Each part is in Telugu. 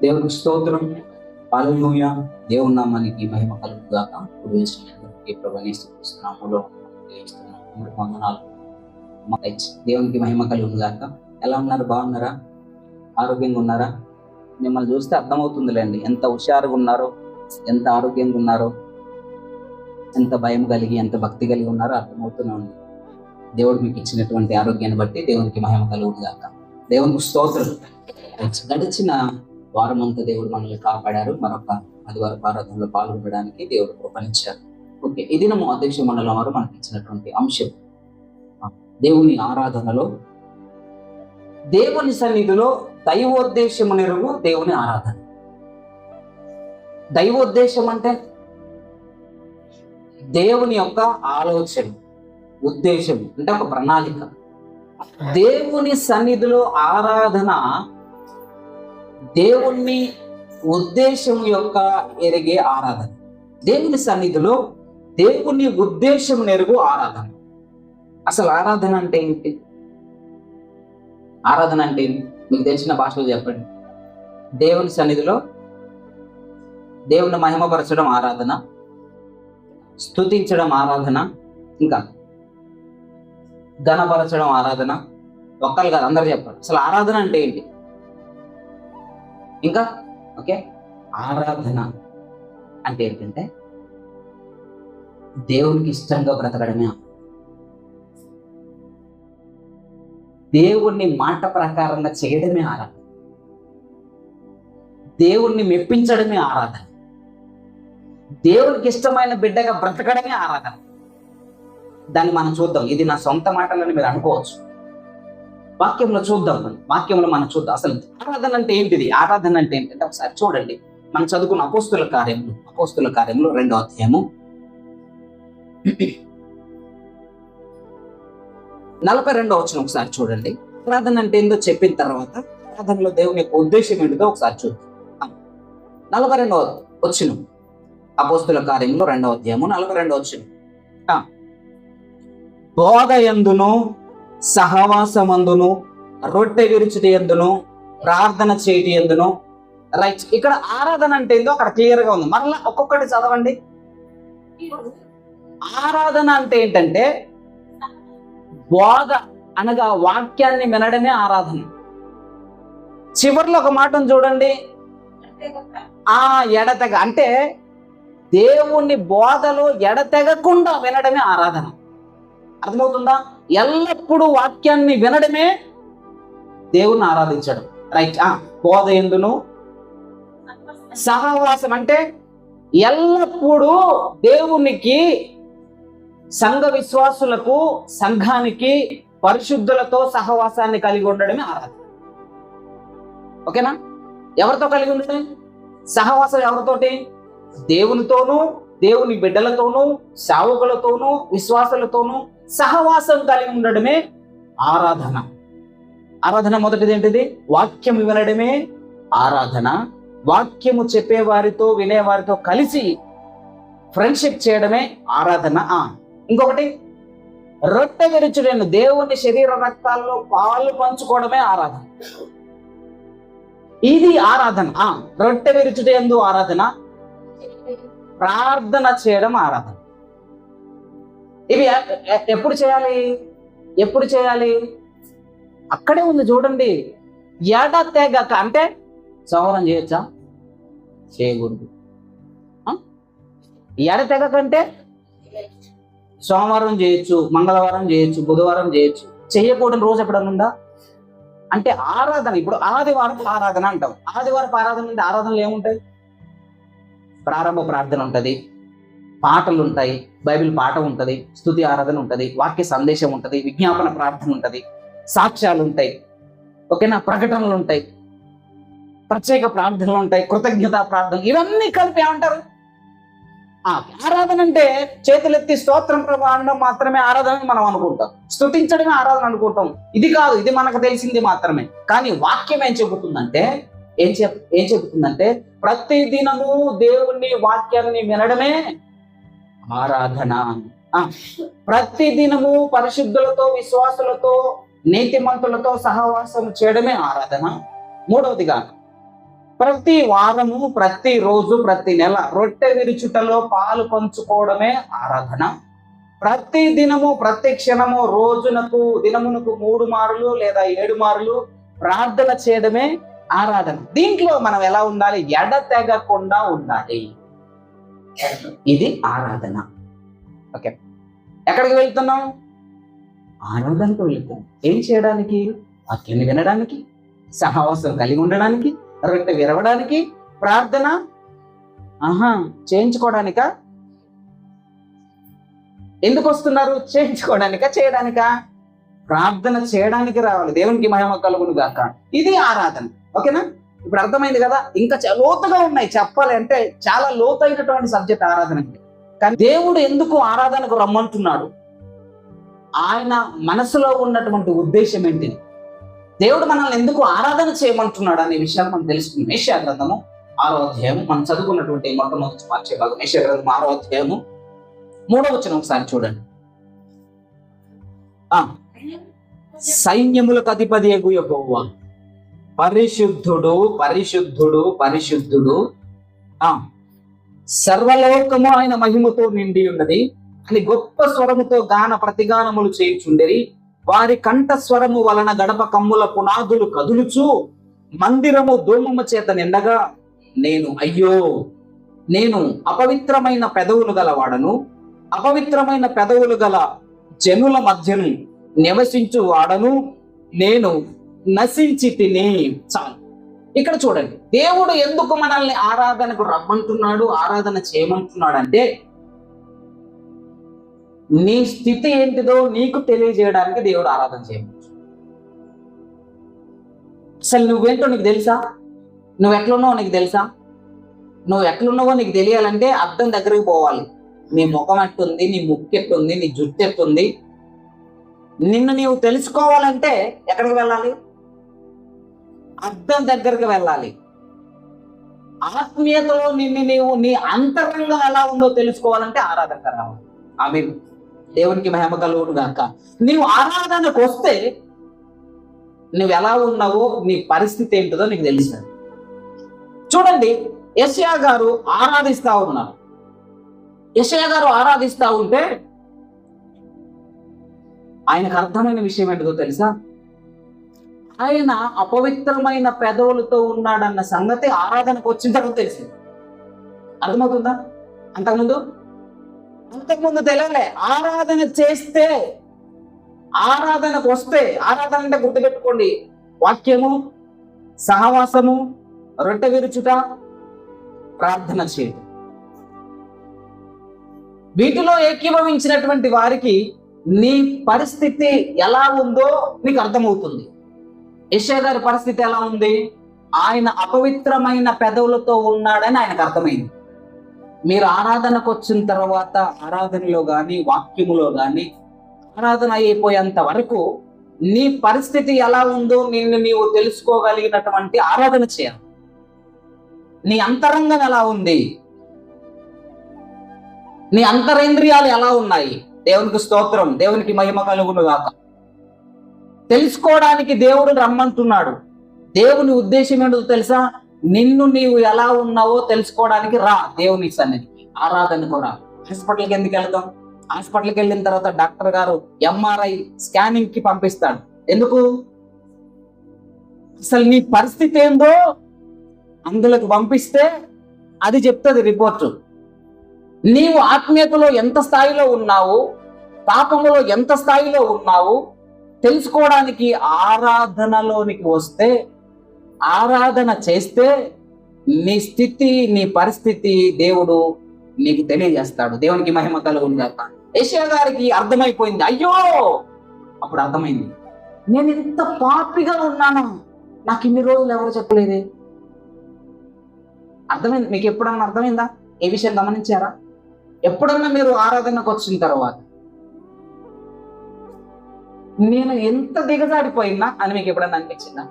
దేవునికి స్తోత్రం. హల్లెలూయా. దేవుని నామానికి మహిమ కలుగును గాక. ఇప్పుడు వేసినటువంటి ప్రభువుని స్తుతిస్తున్నాములో తెలియజేస్తున్నాము. వందనాలు. దేవునికి మహిమ కలుగును గాక. ఎలా ఉన్నారు? బాగున్నారా? ఆరోగ్యంగా ఉన్నారా? మిమ్మల్ని చూస్తే అర్థమవుతుందిలేండి ఎంత హుషారుగా ఉన్నారో, ఎంత ఆరోగ్యంగా ఉన్నారో, ఎంత భయం కలిగి, ఎంత భక్తి కలిగి ఉన్నారో అర్థమవుతూనే ఉంది. దేవుడు మీకు ఇచ్చినటువంటి ఆరోగ్యాన్ని బట్టి దేవునికి మహిమ కలుగును గాక. దేవునికి స్తోత్రం. గడిచిన వారం అంతా దేవుడు మనల్ని కాపాడారు. మరొక ఆదివారం ఆరాధనలో పాల్గొనడానికి దేవుడు కృపనిచ్చారు. ఓకే, ఇది మన అధ్యక్ష మండలం వారు మనకి ఇచ్చినటువంటి అంశం. దేవుని ఆరాధనలో, దేవుని సన్నిధిలో దైవోద్దేశము నెరుగు దేవుని ఆరాధన. దైవోద్దేశం అంటే దేవుని యొక్క ఆలోచన, ఉద్దేశం అంటే ఒక ప్రణాళిక. దేవుని సన్నిధిలో ఆరాధన దేవుని ఉద్దేశం యొక్క ఎరిగే ఆరాధన. దేవుని సన్నిధిలో దేవుని ఉద్దేశం నెరుగు ఆరాధన. అసలు ఆరాధన అంటే ఏంటి? ఆరాధన అంటే మీకు తెలిసిన భాషలో చెప్పండి. దేవుని సన్నిధిలో దేవుని మహిమపరచడం ఆరాధన, స్తుతించడం ఆరాధన, ఇంకా ఘనపరచడం ఆరాధన. ఒక్కరు కాదు, అందరు చెప్పాలి. అసలు ఆరాధన అంటే ఏంటి? ఇంకా ఓకే, ఆరాధన అంటే ఏంటంటే దేవునికి ఇష్టంగా బ్రతకడమే. దేవుణ్ణి మాట ప్రకారంగా చేయడమే ఆరాధన. దేవుణ్ణి మెప్పించడమే ఆరాధన. దేవునికి ఇష్టమైన బిడ్డగా బ్రతకడమే ఆరాధన. దాన్ని మనం చూద్దాం. ఇది నా సొంత మాటలని మీరు అనుకోవచ్చు. వాక్యంలో చూద్దాం. వాక్యంలో మనం చూద్దాం అసలు ఆరాధన అంటే ఏంటిది. ఆరాధన అంటే ఏంటంటే ఒకసారి చూడండి. మనం చదువుకున్న అపోస్తుల కార్యములు 2వ అధ్యాయము 42వ వచనం ఒకసారి చూడండి. ఆరాధన అంటే ఏందో చెప్పిన తర్వాత ఆరాధనలో దేవుని యొక్క ఉద్దేశం ఏంటిదో ఒకసారి చూద్దాం. 42వ వచనం, అపోస్తుల కార్యములు 2వ అధ్యాయము 42వ వచనం. బోధ యందును, సహవాసమందును, రొట్టె విరుచుట యందును, ప్రార్థన చేయటి యందును. రైట్, ఇక్కడ ఆరాధన అంటే ఏందో అక్కడ క్లియర్ గా ఉంది. మరలా ఒక్కొక్కటి చదవండి. ఆరాధన అంటే ఏంటంటే బోధ అనగా వాక్యాన్ని వినడమే ఆరాధన. చివరిలో ఒక మాటను చూడండి, ఎడతెగ అంటే దేవుని బోధలో ఎడతెగకుండా వినడమే ఆరాధన. అర్థమవుతుందా? ఎల్లప్పుడూ వాక్యాన్ని వినడమే దేవుణ్ణి ఆరాధించడం. రైట్. బోధ యందును, సహవాసం అంటే ఎల్లప్పుడూ దేవునికి, సంఘ విశ్వాసులకు, సంఘానికి, పరిశుద్ధులతో సహవాసాన్ని కలిగి ఉండడమే ఆరాధన. ఓకేనా? ఎవరితో కలిగి ఉండడం? సహవాసం ఎవరితోటి? దేవునితోనూ, దేవుని బిడ్డలతోనూ, సేవకులతోనూ, విశ్వాసులతోనూ సహవాసం కలిగి ఉండడమే ఆరాధన. ఆరాధన మొదటిది ఏంటిది? వాక్యం వినడమే ఆరాధన. వాక్యము చెప్పేవారితో, వినేవారితో కలిసి ఫ్రెండ్షిప్ చేయడమే ఆరాధన. ఇంకొకటి రొట్టె విరుచుటను, దేవుని శరీర రక్తాల్లో పాలు పంచుకోవడమే ఆరాధన. ఇది ఆరాధన. రొట్టె విరుచుటయందు ఆరాధన, ప్రార్థన చేయడం ఆరాధన. ఇవి ఎప్పుడు చేయాలి? అక్కడే ఉంది చూడండి. ఎడతెగక అంటే సోమవారం చేయొచ్చా? చేయకూడదు. ఎడతెగక అంటే సోమవారం చేయొచ్చు, మంగళవారం చేయొచ్చు, బుధవారం చేయొచ్చు. చేయకూడని రోజు ఎప్పుడన్నా ఉందా? అంటే ఆరాధన. ఇప్పుడు ఆదివారం ఆరాధన అంటాం. ఆదివారం ఆరాధన అంటే ఆరాధనలు ఏముంటాయి? ప్రారంభ ప్రార్థన ఉంటుంది, పాటలు ఉంటాయి, బైబిల్ పాట ఉంటుంది, స్తుతి ఆరాధన ఉంటుంది, వాక్య సందేశం ఉంటుంది, విజ్ఞాపన ప్రార్థన ఉంటుంది, సాక్ష్యాలు ఉంటాయి, ఓకేనా, ప్రకటనలు ఉంటాయి, ప్రత్యేక ప్రార్థనలు ఉంటాయి, కృతజ్ఞతా ప్రార్థన. ఇవన్నీ కలిపి ఏమంటారు? ఆరాధన అంటే చేతులెత్తి స్తోత్రం ప్రభు అనడం మాత్రమే ఆరాధన మనం అనుకుంటాం. స్తుతించడమే ఆరాధన అనుకుంటాం. ఇది కాదు, ఇది మనకు తెలిసింది మాత్రమే. కానీ వాక్యం ఏం చెబుతుందంటే ప్రతి దినము దేవుని వాక్యాన్ని వినడమే ఆరాధన. ప్రతి దినము పరిశుద్ధులతో, విశ్వాసులతో, నీతిమంతులతో సహవాసం చేయడమే ఆరాధన. మూడవదిగా ప్రతి వారము, ప్రతి రోజు, ప్రతి నెల రొట్టె విరుచుటలో పాలు పంచుకోవడమే ఆరాధన. ప్రతి దినము, ప్రతి క్షణము, దినమునకు 3 మార్లు లేదా 7 మార్లు ప్రార్థన చేయడమే ఆరాధన. దీంట్లో మనం ఎలా ఉండాలి? ఎడతెగకుండా ఉండాలి. ఇది ఆరాధన. ఓకే, ఎక్కడికి వెళ్తున్నాం? ఆరాధనకు వెళ్తున్నాం. ఏం చేయడానికి? వాక్యాన్ని వినడానికి, సహవాసం కలిగి ఉండడానికి, రొట్టె విరవడానికి, ప్రార్థన చేయించుకోవడానికా? ఎందుకు వస్తున్నారు? చేయించుకోవడానికా, చేయడానికా? ప్రార్థన చేయడానికి రావాలి. దేవునికి మహిమ కలుగును గాక. ఇది ఆరాధన. ఓకేనా? ఇప్పుడు అర్థమైంది కదా? ఇంకా లోతుగా ఉన్నాయి చెప్పాలి అంటే, చాలా లోతైనటువంటి సబ్జెక్ట్ ఆరాధన. కానీ దేవుడు ఎందుకు ఆరాధనకు రమ్మంటున్నాడు? ఆయన మనసులో ఉన్నటువంటి ఉద్దేశం ఏంటిది? దేవుడు మనల్ని ఎందుకు ఆరాధన చేయమంటున్నాడు అనే విషయాలు మనం తెలుసుకున్నాం. యెషయా గ్రంథము 6వ అధ్యాయము, మనం చదువుకున్నటువంటి మొట్టమొదటి మార్చే భాగం యెషయా గ్రంథం 6వ అధ్యాయము 3వ వచనం ఒకసారి చూడండి. సైన్యములకు అధిపతియగు యెహోవా పరిశుద్ధుడు, పరిశుద్ధుడు, పరిశుద్ధుడు, సర్వలోకము ఆయన మహిమతో నిండి ఉన్నది అని గొప్ప స్వరముతో గాన ప్రతిగానములు చేయుచుండెరి. వారి కంఠ స్వరము వలన గడప కమ్ముల పునాదులు కదులుచు మందిరము ధూమము చేత నిండగా, అయ్యో నేను అపవిత్రమైన పెదవులు గలవాడను, అపవిత్రమైన పెదవులు గల జనుల మధ్యను నివసించు వాడను, నేను నశించి తిని. చాలు. ఇక్కడ చూడండి, దేవుడు ఎందుకు మనల్ని ఆరాధనకు రమ్మంటున్నాడు, ఆరాధన చేయమంటున్నాడు అంటే, నీ స్థితి ఏంటిదో నీకు తెలియజేయడానికి దేవుడు ఆరాధన చేయవచ్చు. అసలు నువ్వేంటో నీకు తెలుసా? నువ్వు ఎట్లున్నావో నీకు తెలుసా? నువ్వు ఎట్లున్నావో నీకు తెలియాలంటే అద్దం దగ్గరికి పోవాలి. నీ ముఖం ఎట్టుంది, నీ ముక్కు ఎట్టుంది, నీ జుట్టు ఎట్టుంది, నిన్ను నీవు తెలుసుకోవాలంటే ఎక్కడికి వెళ్ళాలి? అద్దం దగ్గరికి వెళ్ళాలి. ఆత్మీయతలో నీ అంతరంగం ఎలా ఉందో తెలుసుకోవాలంటే ఆరాధనకు రావాలి. ఆమేన్. దేవునికి మహిమ కలుగును గాక. నీవు ఆరాధనకు వస్తే నువ్వు ఎలా ఉన్నావో, నీ పరిస్థితి ఏంటిదో నీకు తెలుస్తుంది. చూడండి, యెషయా గారు ఆరాధిస్తా ఉన్నారు. యెషయా గారు ఆరాధిస్తా ఉంటే ఆయనకు అర్థమైన విషయం ఏంటిదో తెలుసా? ఆయన అపవిత్రమైన పెదవులతో ఉన్నాడన్న సంగతి ఆరాధనకు వచ్చిన తర్వాత తెలిసింది. అర్థమవుతుందా? అంతకుముందు తెలియలే. ఆరాధన చేస్తే, ఆరాధనకు వస్తే, ఆరాధన అంటే గుర్తుపెట్టుకోండి, వాక్యము, సహవాసము, రొట్టె విరుచుట, ప్రార్థన చేయడం. వీటిలో ఏకీభవించినటువంటి వారికి నీ పరిస్థితి ఎలా ఉందో నీకు అర్థమవుతుంది. యెషయా గారి పరిస్థితి ఎలా ఉంది? ఆయన అపవిత్రమైన పెదవులతో ఉన్నాడని ఆయనకు అర్థమైంది. మీరు ఆరాధనకు వచ్చిన తర్వాత ఆరాధనలో కానీ, వాక్యములో కానీ, ఆరాధన అయిపోయేంత వరకు నీ పరిస్థితి ఎలా ఉందో నిన్ను నీవు తెలుసుకోగలిగినటువంటి ఆరాధన చేయాలి. నీ అంతరంగం ఎలా ఉంది, నీ అంతరేంద్రియాలు ఎలా ఉన్నాయి? దేవునికి స్తోత్రం, దేవునికి మహిమ కలుగును గాక. తెలుసుకోవడానికి దేవుడు రమ్మంటున్నాడు. దేవుని ఉద్దేశం ఏంటో తెలుసా? నిన్ను నీవు ఎలా ఉన్నావో తెలుసుకోవడానికి రా దేవుని సన్నిధికి, ఆరాధనకు రా. హాస్పిటల్కి ఎందుకు వెళ్తాం? హాస్పిటల్కి వెళ్ళిన తర్వాత డాక్టర్ గారు MRI స్కానింగ్ కి పంపిస్తాడు. ఎందుకు? అసలు నీ పరిస్థితి ఏందో అందులోకి పంపిస్తే అది చెప్తుంది రిపోర్టు. నీవు ఆత్మీయతలో ఎంత స్థాయిలో ఉన్నావు, పాపములో ఎంత స్థాయిలో ఉన్నావు తెలుసుకోవడానికి ఆరాధనలోనికి వస్తే, ఆరాధన చేస్తే నీ స్థితి, నీ పరిస్థితి దేవుడు నీకు తెలియజేస్తాడు. దేవునికి మహిమ కలుగును గాక. యెషయా గారికి అర్థమైపోయింది. అయ్యో, అప్పుడు అర్థమైంది, నేను ఇంత పాపిగా ఉన్నాను, నాకు ఇన్ని రోజులు ఎవరు చెప్పలేదే. అర్థమైంది? మీకు ఎప్పుడన్నా అర్థమైందా? ఏ విషయం గమనించారా? ఎప్పుడన్నా మీరు ఆరాధనకు వచ్చిన తర్వాత నేను ఎంత దిగజారిపోయినా అని మీకు ఎప్పుడన్నా అనిపించిందా?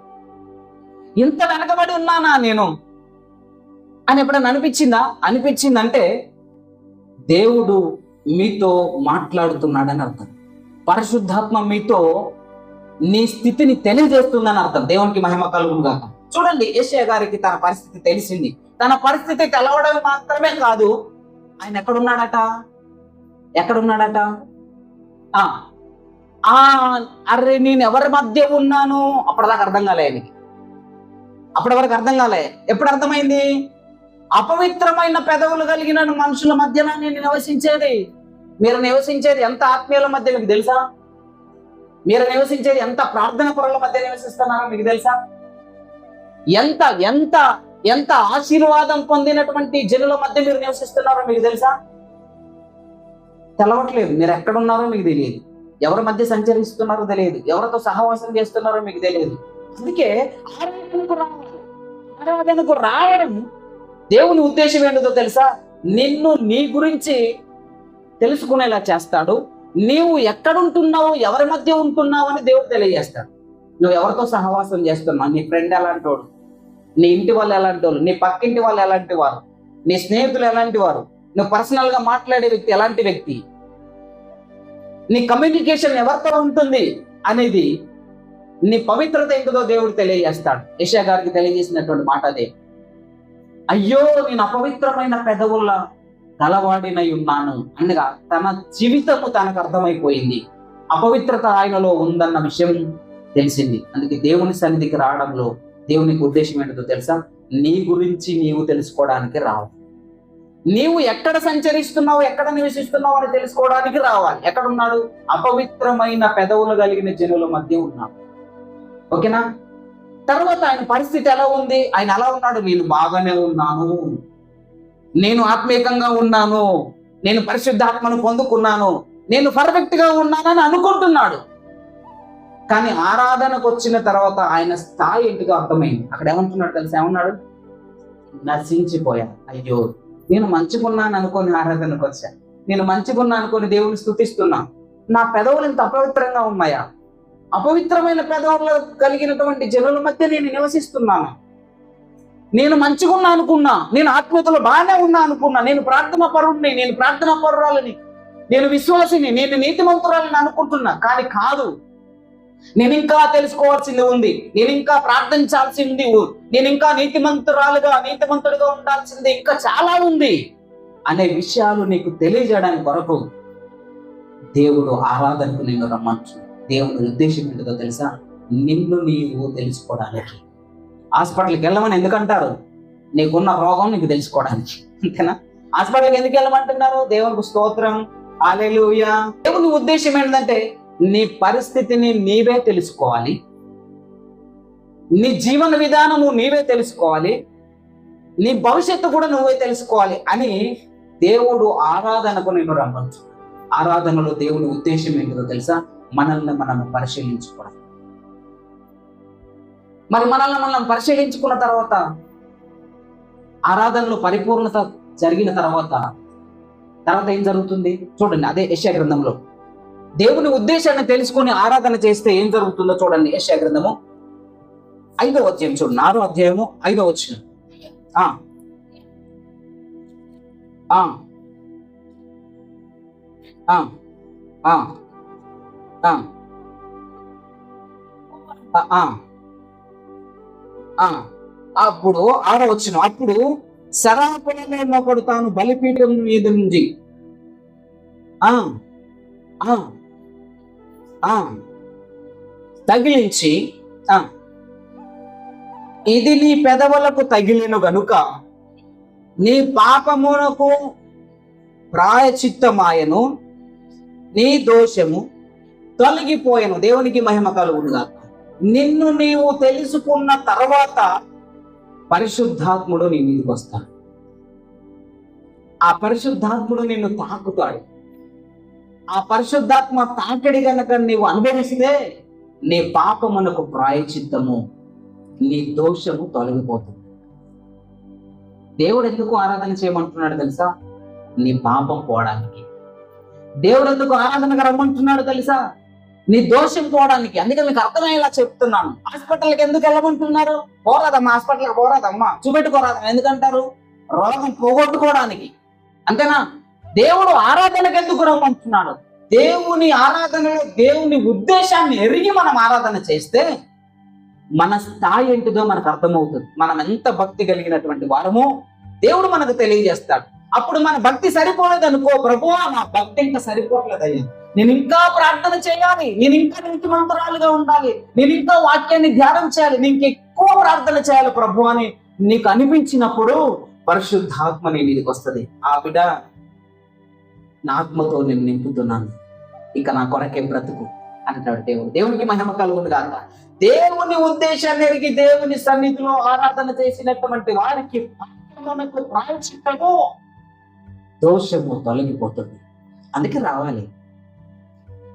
ఇంత వెనకబడి ఉన్నానా నేను అని ఎప్పుడన్నా అనిపించిందా? అనిపించిందంటే దేవుడు మీతో మాట్లాడుతున్నాడని అర్థం. పరిశుద్ధాత్మ మీతో నీ స్థితిని తెలియజేస్తుందని అర్థం. దేవునికి మహిమ కలుగును గాక. చూడండి, యేషయా గారికి తన పరిస్థితి తెలిసింది. తన పరిస్థితి తెలవడం మాత్రమే కాదు, ఆయన ఎక్కడున్నాడట? ఆ ఆ అరే నేను ఎవరి మధ్య ఉన్నాను, అప్పటిదాకా అర్థం కాలే ఆయనకి. అప్పటి వరకు అర్థం కాలే. ఎప్పుడు అర్థమైంది? అపవిత్రమైన పెదవులు కలిగిన మనుషుల మధ్యన నేను నివసించేది. మీరు నివసించేది ఎంత ఆత్మీయుల మధ్య మీకు తెలుసా? మీరు నివసించేది ఎంత ప్రార్థన పరుల మధ్య నివసిస్తున్నారో మీకు తెలుసా? ఎంత ఎంత ఎంత ఆశీర్వాదం పొందినటువంటి జనుల మధ్య మీరు నివసిస్తున్నారో మీకు తెలుసా? తెలవట్లేదు. మీరు ఎక్కడున్నారో మీకు తెలియదు, ఎవరి మధ్య సంచరిస్తున్నారో తెలియదు, ఎవరితో సహవాసం చేస్తున్నారో మీకు తెలియదు. అందుకే ఆరాధనకు రావడం దేవుని ఉద్దేశం ఏంటో తెలుసా? నిన్ను నీ గురించి తెలుసుకునేలా చేస్తాడు. నీవు ఎక్కడుంటున్నావు, ఎవరి మధ్య ఉంటున్నావు అని దేవుడు తెలియజేస్తాడు. నువ్వు ఎవరితో సహవాసం చేస్తున్నావు, నీ ఫ్రెండ్ ఎలాంటి వాడు, నీ ఇంటి వాళ్ళు ఎలాంటి వాళ్ళు, నీ పక్కింటి వాళ్ళు ఎలాంటి వారు, నీ స్నేహితులు ఎలాంటి వారు, నువ్వు పర్సనల్ గా మాట్లాడే వ్యక్తి ఎలాంటి వ్యక్తి, నీ కమ్యూనికేషన్ ఎవరితో ఉంటుంది అనేది, నీ పవిత్రత ఏంటో దేవుడు తెలియజేస్తాడు. యేషయా గారికి తెలియజేసినటువంటి మాట అదే. అయ్యో నేను అపవిత్రమైన పెదవుల గలవాడినై ఉన్నాను అనగా తన జీవితము తనకు అర్థమైపోయింది. అపవిత్రత ఆయనలో ఉందన్న విషయం తెలిసింది. అందుకే దేవుని సన్నిధికి రావడంలో దేవునికి ఉద్దేశం ఏంటో తెలుసా? నీ గురించి నీవు తెలుసుకోవడానికి రావు. నీవు ఎక్కడ సంచరిస్తున్నావు, ఎక్కడ నివసిస్తున్నావు అని తెలుసుకోవడానికి రావాలి. ఎక్కడున్నాడు? అపవిత్రమైన పెదవులు కలిగిన జనుల మధ్య ఉన్నాడు. ఓకేనా? తర్వాత ఆయన పరిస్థితి ఎలా ఉంది? ఆయన ఎలా ఉన్నాడు? నేను బాగానే ఉన్నాను, నేను ఆత్మీయంగా ఉన్నాను, నేను పరిశుద్ధాత్మను పొందుకున్నాను, నేను పర్ఫెక్ట్ గా ఉన్నానని అనుకుంటున్నాడు. కానీ ఆరాధనకు వచ్చిన తర్వాత ఆయన స్థాయి ఏంటిగా అర్థమైంది. అక్కడ ఏమంటున్నాడు తెలుసా? ఏమన్నాడు? నశించిపోయా. అయ్యో నేను మంచిగున్నాను అనుకొని ఆరాధనకు వచ్చా, నేను మంచిగున్నా అనుకొని దేవుని స్తుతిస్తున్నా, నా పెదవులు ఇంత అపవిత్రంగా ఉన్నాయా? అపవిత్రమైన పెదవులు కలిగినటువంటి జనుల మధ్య నేను నివసిస్తున్నాను. నేను మంచిగున్నా అనుకున్నా, నేను ఆత్మీయతలో బాగానే ఉన్నా అనుకున్నా, నేను ప్రార్థన పరుడిని, నేను ప్రార్థన పరురాలని, నేను విశ్వాసిని, నేను నీతిమంతురాలని అనుకుంటున్నా. కానీ కాదు, నేను ఇంకా తెలుసుకోవాల్సింది ఉంది, నేను ఇంకా ప్రార్థించాల్సింది, నేను ఇంకా నీతిమంతుడిగా ఉండాల్సింది ఇంకా చాలా ఉంది అనే విషయాలు నీకు తెలియజేయడానికి కొరకు దేవుడు ఆరాధనకు నిన్ను రమ్మంటున్నాడు. దేవుని ఉద్దేశం ఏంటో తెలుసా? నిన్ను నీవు తెలుసుకోవడానికి. హాస్పిటల్కి వెళ్ళమని ఎందుకంటారు? నీకున్న రోగం నీకు తెలుసుకోవడానికి, అంతేనా? హాస్పిటల్కి ఎందుకు వెళ్ళమంటున్నారు? దేవునికి స్తోత్రం, హల్లెలూయా. దేవుని ఉద్దేశం ఏంటంటే నీ పరిస్థితిని నీవే తెలుసుకోవాలి, నీ జీవన విధానము నీవే తెలుసుకోవాలి, నీ భవిష్యత్తు కూడా నువ్వే తెలుసుకోవాలి అని దేవుడు ఆరాధనకు నేను రమ్మంటు. ఆరాధనలో దేవుని ఉద్దేశం ఏంటో తెలుసా? మనల్ని మనం పరిశీలించుకోవడం. మరి మనల్ని మనం పరిశీలించుకున్న తర్వాత, ఆరాధనలో పరిపూర్ణత జరిగిన తర్వాత ఏం జరుగుతుంది చూడండి. అదే యెషయా గ్రంథంలో దేవుని ఉద్దేశాన్ని తెలుసుకొని ఆరాధన చేస్తే ఏం జరుగుతుందో చూడండి. యెషయా గ్రంథము 5వ అధ్యాయం చూడండి, 6వ అధ్యాయము 5వ వచనం. అప్పుడు 6వ వచనం, అప్పుడు శరాపులలో ఒకడు తాను బలిపీఠం మీద నుంచి తగిలించి, ఇది నీ పెదవులకు తగిలిన గనుక నీ పాపమునకు ప్రాయచిత్తమాయను, నీ దోషము తొలగిపోయెను. దేవునికి మహిమ కలుగునుగాక. నిన్ను నీవు తెలుసుకున్న తర్వాత పరిశుద్ధాత్ముడు నీ మీదకి వస్తాడు. ఆ పరిశుద్ధాత్ముడు నిన్ను తాకుతాడు. ఆ పరిశుద్ధాత్మ తాకిడి గనక నీవు అనుభవిస్తే నీ పాపమునకు ప్రాయచిత్తము, నీ దోషము తొలగిపోతుంది. దేవుడు ఎందుకు ఆరాధన చేయమంటున్నాడు తెలుసా? నీ పాపం పోవడానికి. దేవుడు ఎందుకు ఆరాధనకు రమ్మంటున్నాడు తెలుసా? నీ దోషం పోవడానికి. అందుకే మీకు అర్థమయ్యేలా చెప్తున్నాను. హాస్పిటల్కి ఎందుకు వెళ్ళమంటున్నారు? పోరాదమ్మా, హాస్పిటల్కి పోరాదమ్మా, చూపెట్టుకోరాదమ్మా ఎందుకంటారు? రోగం పోగొట్టుకోవడానికి, అంతేనా? దేవుడు ఆరాధనకు ఎందుకు రమ్మంటున్నాడు? దేవుని ఆరాధనలో దేవుని ఉద్దేశాన్ని ఎరిగి మనం ఆరాధన చేస్తే మన స్థాయి ఏంటిదో మనకు అర్థమవుతుంది. మనం ఎంత భక్తి కలిగినటువంటి వారమో దేవుడు మనకు తెలియజేస్తాడు. అప్పుడు మన భక్తి సరిపోలేదు అనుకో, ప్రభువా నా భక్తి ఇంకా సరిపోవట్లేదయ్యా, నేను ఇంకా ప్రార్థన చేయాలి, నేను ఇంకా నీతిమంతురాలుగా ఉండాలి, నేను ఇంకా వాక్యాన్ని ధ్యానం చేయాలి, నేను ఎక్కువ ప్రార్థన చేయాలి ప్రభు అని నీకు అనిపించినప్పుడు పరిశుద్ధాత్మ నీ మీదకి వస్తుంది. ఆ బిడ్డ, నా ఆత్మతో నేను నింపుతున్నాను, ఇక నా కొరకే బ్రతుకు అంటాడు దేవుడు. దేవునికి మహిమ కలుగును గాక. దేవుని ఉద్దేశాన్ని ఎరిగి దేవుని సన్నిధిలో ఆరాధన చేసినటువంటి వారికి పాపమునకు ప్రాయశ్చిత్తము, దోషము తొలగిపోతుంది. అందుకే రావాలి,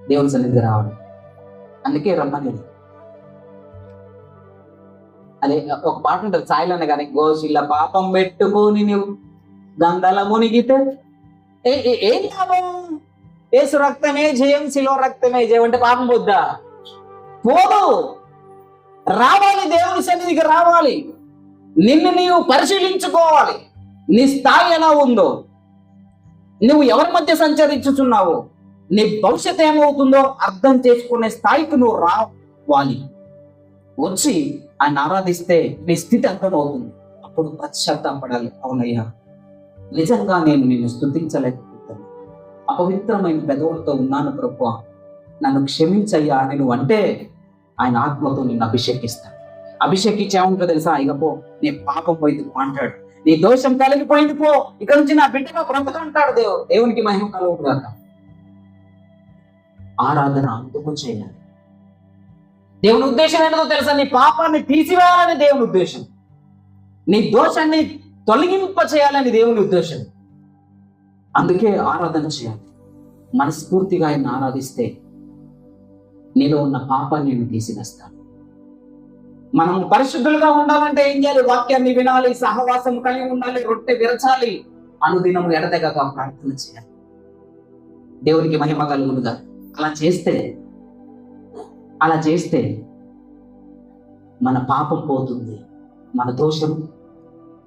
దేవుని సన్నిధికి రావాలి, అందుకే రమ్మనేది. అదే ఒక పాట ఉంటుంది సాయిలన్న కానీ, గోశిల పాపం పెట్టుకొని నువ్వు గంధల మునిగితే ఏం లాభం, ఏసు రక్తమే జయం, శిలో రక్తమే జయం అంటే పాపం పోద్దా? పోదు. రావాలి, దేవుని సన్నిధికి రావాలి, నిన్ను నీవు పరిశీలించుకోవాలి. నీ స్థాయి ఎలా ఉందో, నువ్వు ఎవరి మధ్య సంచరించుచున్నావో, నీ భవిష్యత్తు ఏమవుతుందో అర్థం చేసుకునే స్థాయికి నువ్వు రావాలి. వచ్చి ఆయన ఆరాధిస్తే నీ స్థితి అర్థమవుతుంది. అప్పుడు పశ్చాత్తాపడాలి. అవునయ్యా, నిజంగా నేను నిన్ను స్తుతించలేకపోతాను, అపవిత్రమైన పెదవులతో ఉన్నాను ప్రభువా, నన్ను క్షమించయ్యా అని నువ్వు అంటే ఆయన ఆత్మతో నిన్ను అభిషేకిస్తాడు. అభిషేకించి ఏమంటో తెలుసా? ఇక పో, నీ పాపం పోయింది పో అంటాడు, నీ దోషం కలిగిపోయింది పో, ఇక నుంచి నా బిడ్డగా బ్రతుకు అంటాడు దేవుడు. దేవునికి మహిమ కలుగుగాక. ఆరాధన అందుకు చేయాలి. దేవుని ఉద్దేశం ఏంటో తెలుసా? నీ పాపాన్ని తీసివేయాలని దేవుని ఉద్దేశం, నీ దోషాన్ని తొలగింప చేయాలని దేవుని ఉద్దేశం. అందుకే ఆరాధన చేయాలి. మనస్ఫూర్తిగా ఆయన ఆరాధిస్తే నీలో ఉన్న పాపాన్ని నేను తీసివేస్తాను. మనం పరిశుద్ధులుగా ఉండాలంటే ఏం చేయాలి? వాక్యాన్ని వినాలి, సహవాసం కలిగి ఉండాలి, రొట్టె విరచాలి, అనుదినము ఎడతెగక ప్రార్థన చేయాలి. దేవునికి మహిమ కలుగునుగా. అలా చేస్తే మన పాపం పోతుంది, మన దోషం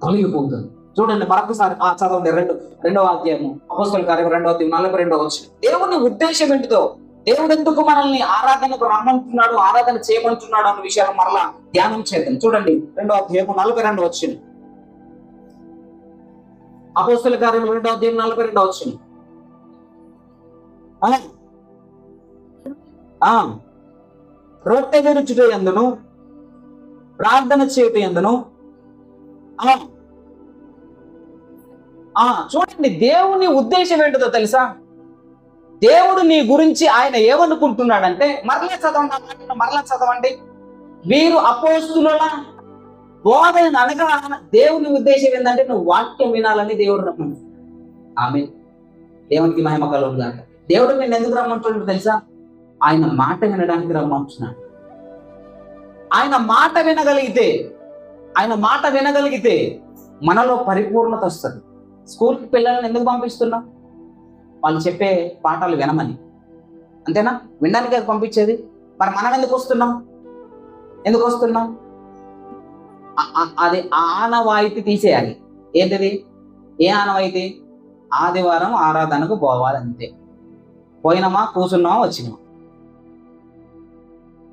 తొలగిపోతుంది. చూడండి మరొకసారి చదవండి, రెండవ అధ్యాయము అపోస్తలుల కార్యము 2:42 వచనం. దేవుని ఉద్దేశం ఏంటిదో, దేవుడు ఎందుకు మనల్ని ఆరాధనకు రమ్మంటున్నాడు, ఆరాధన చేయమంటున్నాడు అన్న విషయాలు మరలా ధ్యానం చేద్దాం. చూడండి 2వ అధ్యాయము 42 వచనం. అపోస్తలుల కార్యము 2వ అధ్యాయం 42 వచనం. రొట్టె విరుచుట యందును ప్రార్థన చేయుట యందును. చూడండి, దేవుని ఉద్దేశం ఏంటిదో తెలుసా? దేవుడు నీ గురించి ఆయన ఏమనుకుంటున్నాడంటే, మరలా చదవండి. వీరు అపోస్తుల బోధన అనగా దేవుని ఉద్దేశం ఏంటంటే నువ్వు వాక్యం వినాలని దేవుడు రమ్మంటాడు. ఆమె దేవునికి మహిమ కలుగుగాక. దేవుడు నేను ఎందుకు రమ్మంటున్నాడు తెలుసా? ఆయన మాట వినడానికి రమ్మంటున్నాడు. ఆయన మాట వినగలిగితే మనలో పరిపూర్ణత వస్తుంది. స్కూల్కి పిల్లల్ని ఎందుకు పంపిస్తున్నాం? వాళ్ళు చెప్పే పాఠాలు వినమని, అంతేనా? వినడానికి అది పంపించేది. మరి మనం ఎందుకు వస్తున్నాం? అది ఆనవాయితీ తీసేయాలి. ఏంటిది? ఏ ఆనవాయితీ? ఆదివారం ఆరాధనకు పోవాలి, అంతే. పోయినామా, కూర్చున్నామా, వచ్చినామా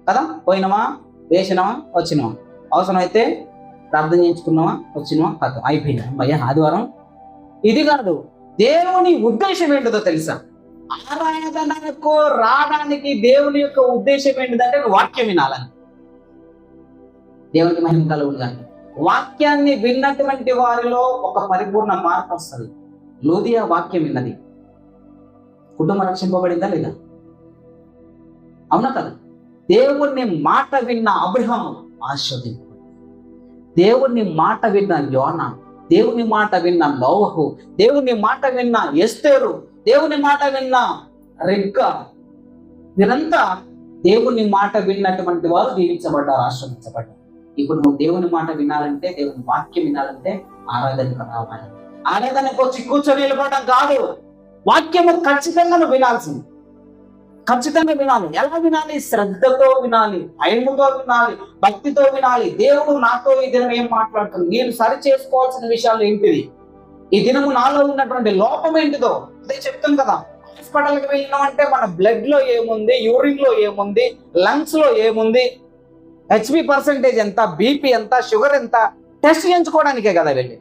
కదా? పోయినామా, వేసినామా, వచ్చినామా, అవసరమైతే ప్రార్థన చేయించుకున్నామా, వచ్చినామా, కథ అయిపోయినా అయ్యా ఆదివారం. ఇది కాదు. దేవుని ఉద్దేశం ఏంటిదో తెలుసా? ఆరాధనకు రావడానికి దేవుని యొక్క ఉద్దేశం ఏంటిదంటే వాక్యం వినాలని. దేవునికి మహిమ కలుగుగాక. వాక్యాన్ని విన్నటువంటి వారిలో ఒక పరిపూర్ణ మార్పు వస్తుంది. లూదియా వాక్యం విన్నది, కుటుంబం రక్షింపబడిందా లేదా? అవునా కదా? దేవుని మాట విన్న అబ్రహాము ఆశీర్వదింపబడింది. దేవుని మాట విన్న యోనా, దేవుని మాట విన్న నోవహు, దేవుని మాట విన్న ఎస్తేరు, దేవుని మాట విన్న రెబ్కా, వీరంతా దేవుని మాట విన్నటువంటి వారు దీవించబడ్డారు, ఆశ్రమించబడ్డారు. ఇప్పుడు నువ్వు దేవుని మాట వినాలంటే, దేవుని వాక్యం వినాలంటే ఆరాధనకు రావాలి. ఆరాధనకు వచ్చి కూర్చొని వెళ్ళిపోవడం కాదు. వాక్యము ఖచ్చితంగా నువ్వు వినాల్సింది. ఖచ్చితంగా వినాలి. ఎలా వినాలి? శ్రద్ధతో వినాలి, భయముతో వినాలి, భక్తితో వినాలి. దేవుడు నాతో ఈ దినం ఏం మాట్లాడుతుంది, నేను సరి చేసుకోవాల్సిన విషయాలు ఏంటిది, ఈ దినము నాలో ఉన్నటువంటి లోపం ఏంటిదో. అదే చెప్తాను కదా, హాస్పిటల్కి వెళ్ళినామంటే మన బ్లడ్ లో ఏముంది, యూరిన్ లో ఏముంది, లంగ్స్ లో ఏముంది, హెచ్బి పర్సెంటేజ్ ఎంత, బీపీ ఎంత, షుగర్ ఎంత టెస్ట్ చేయించుకోవడానికే కదా వెళ్ళి.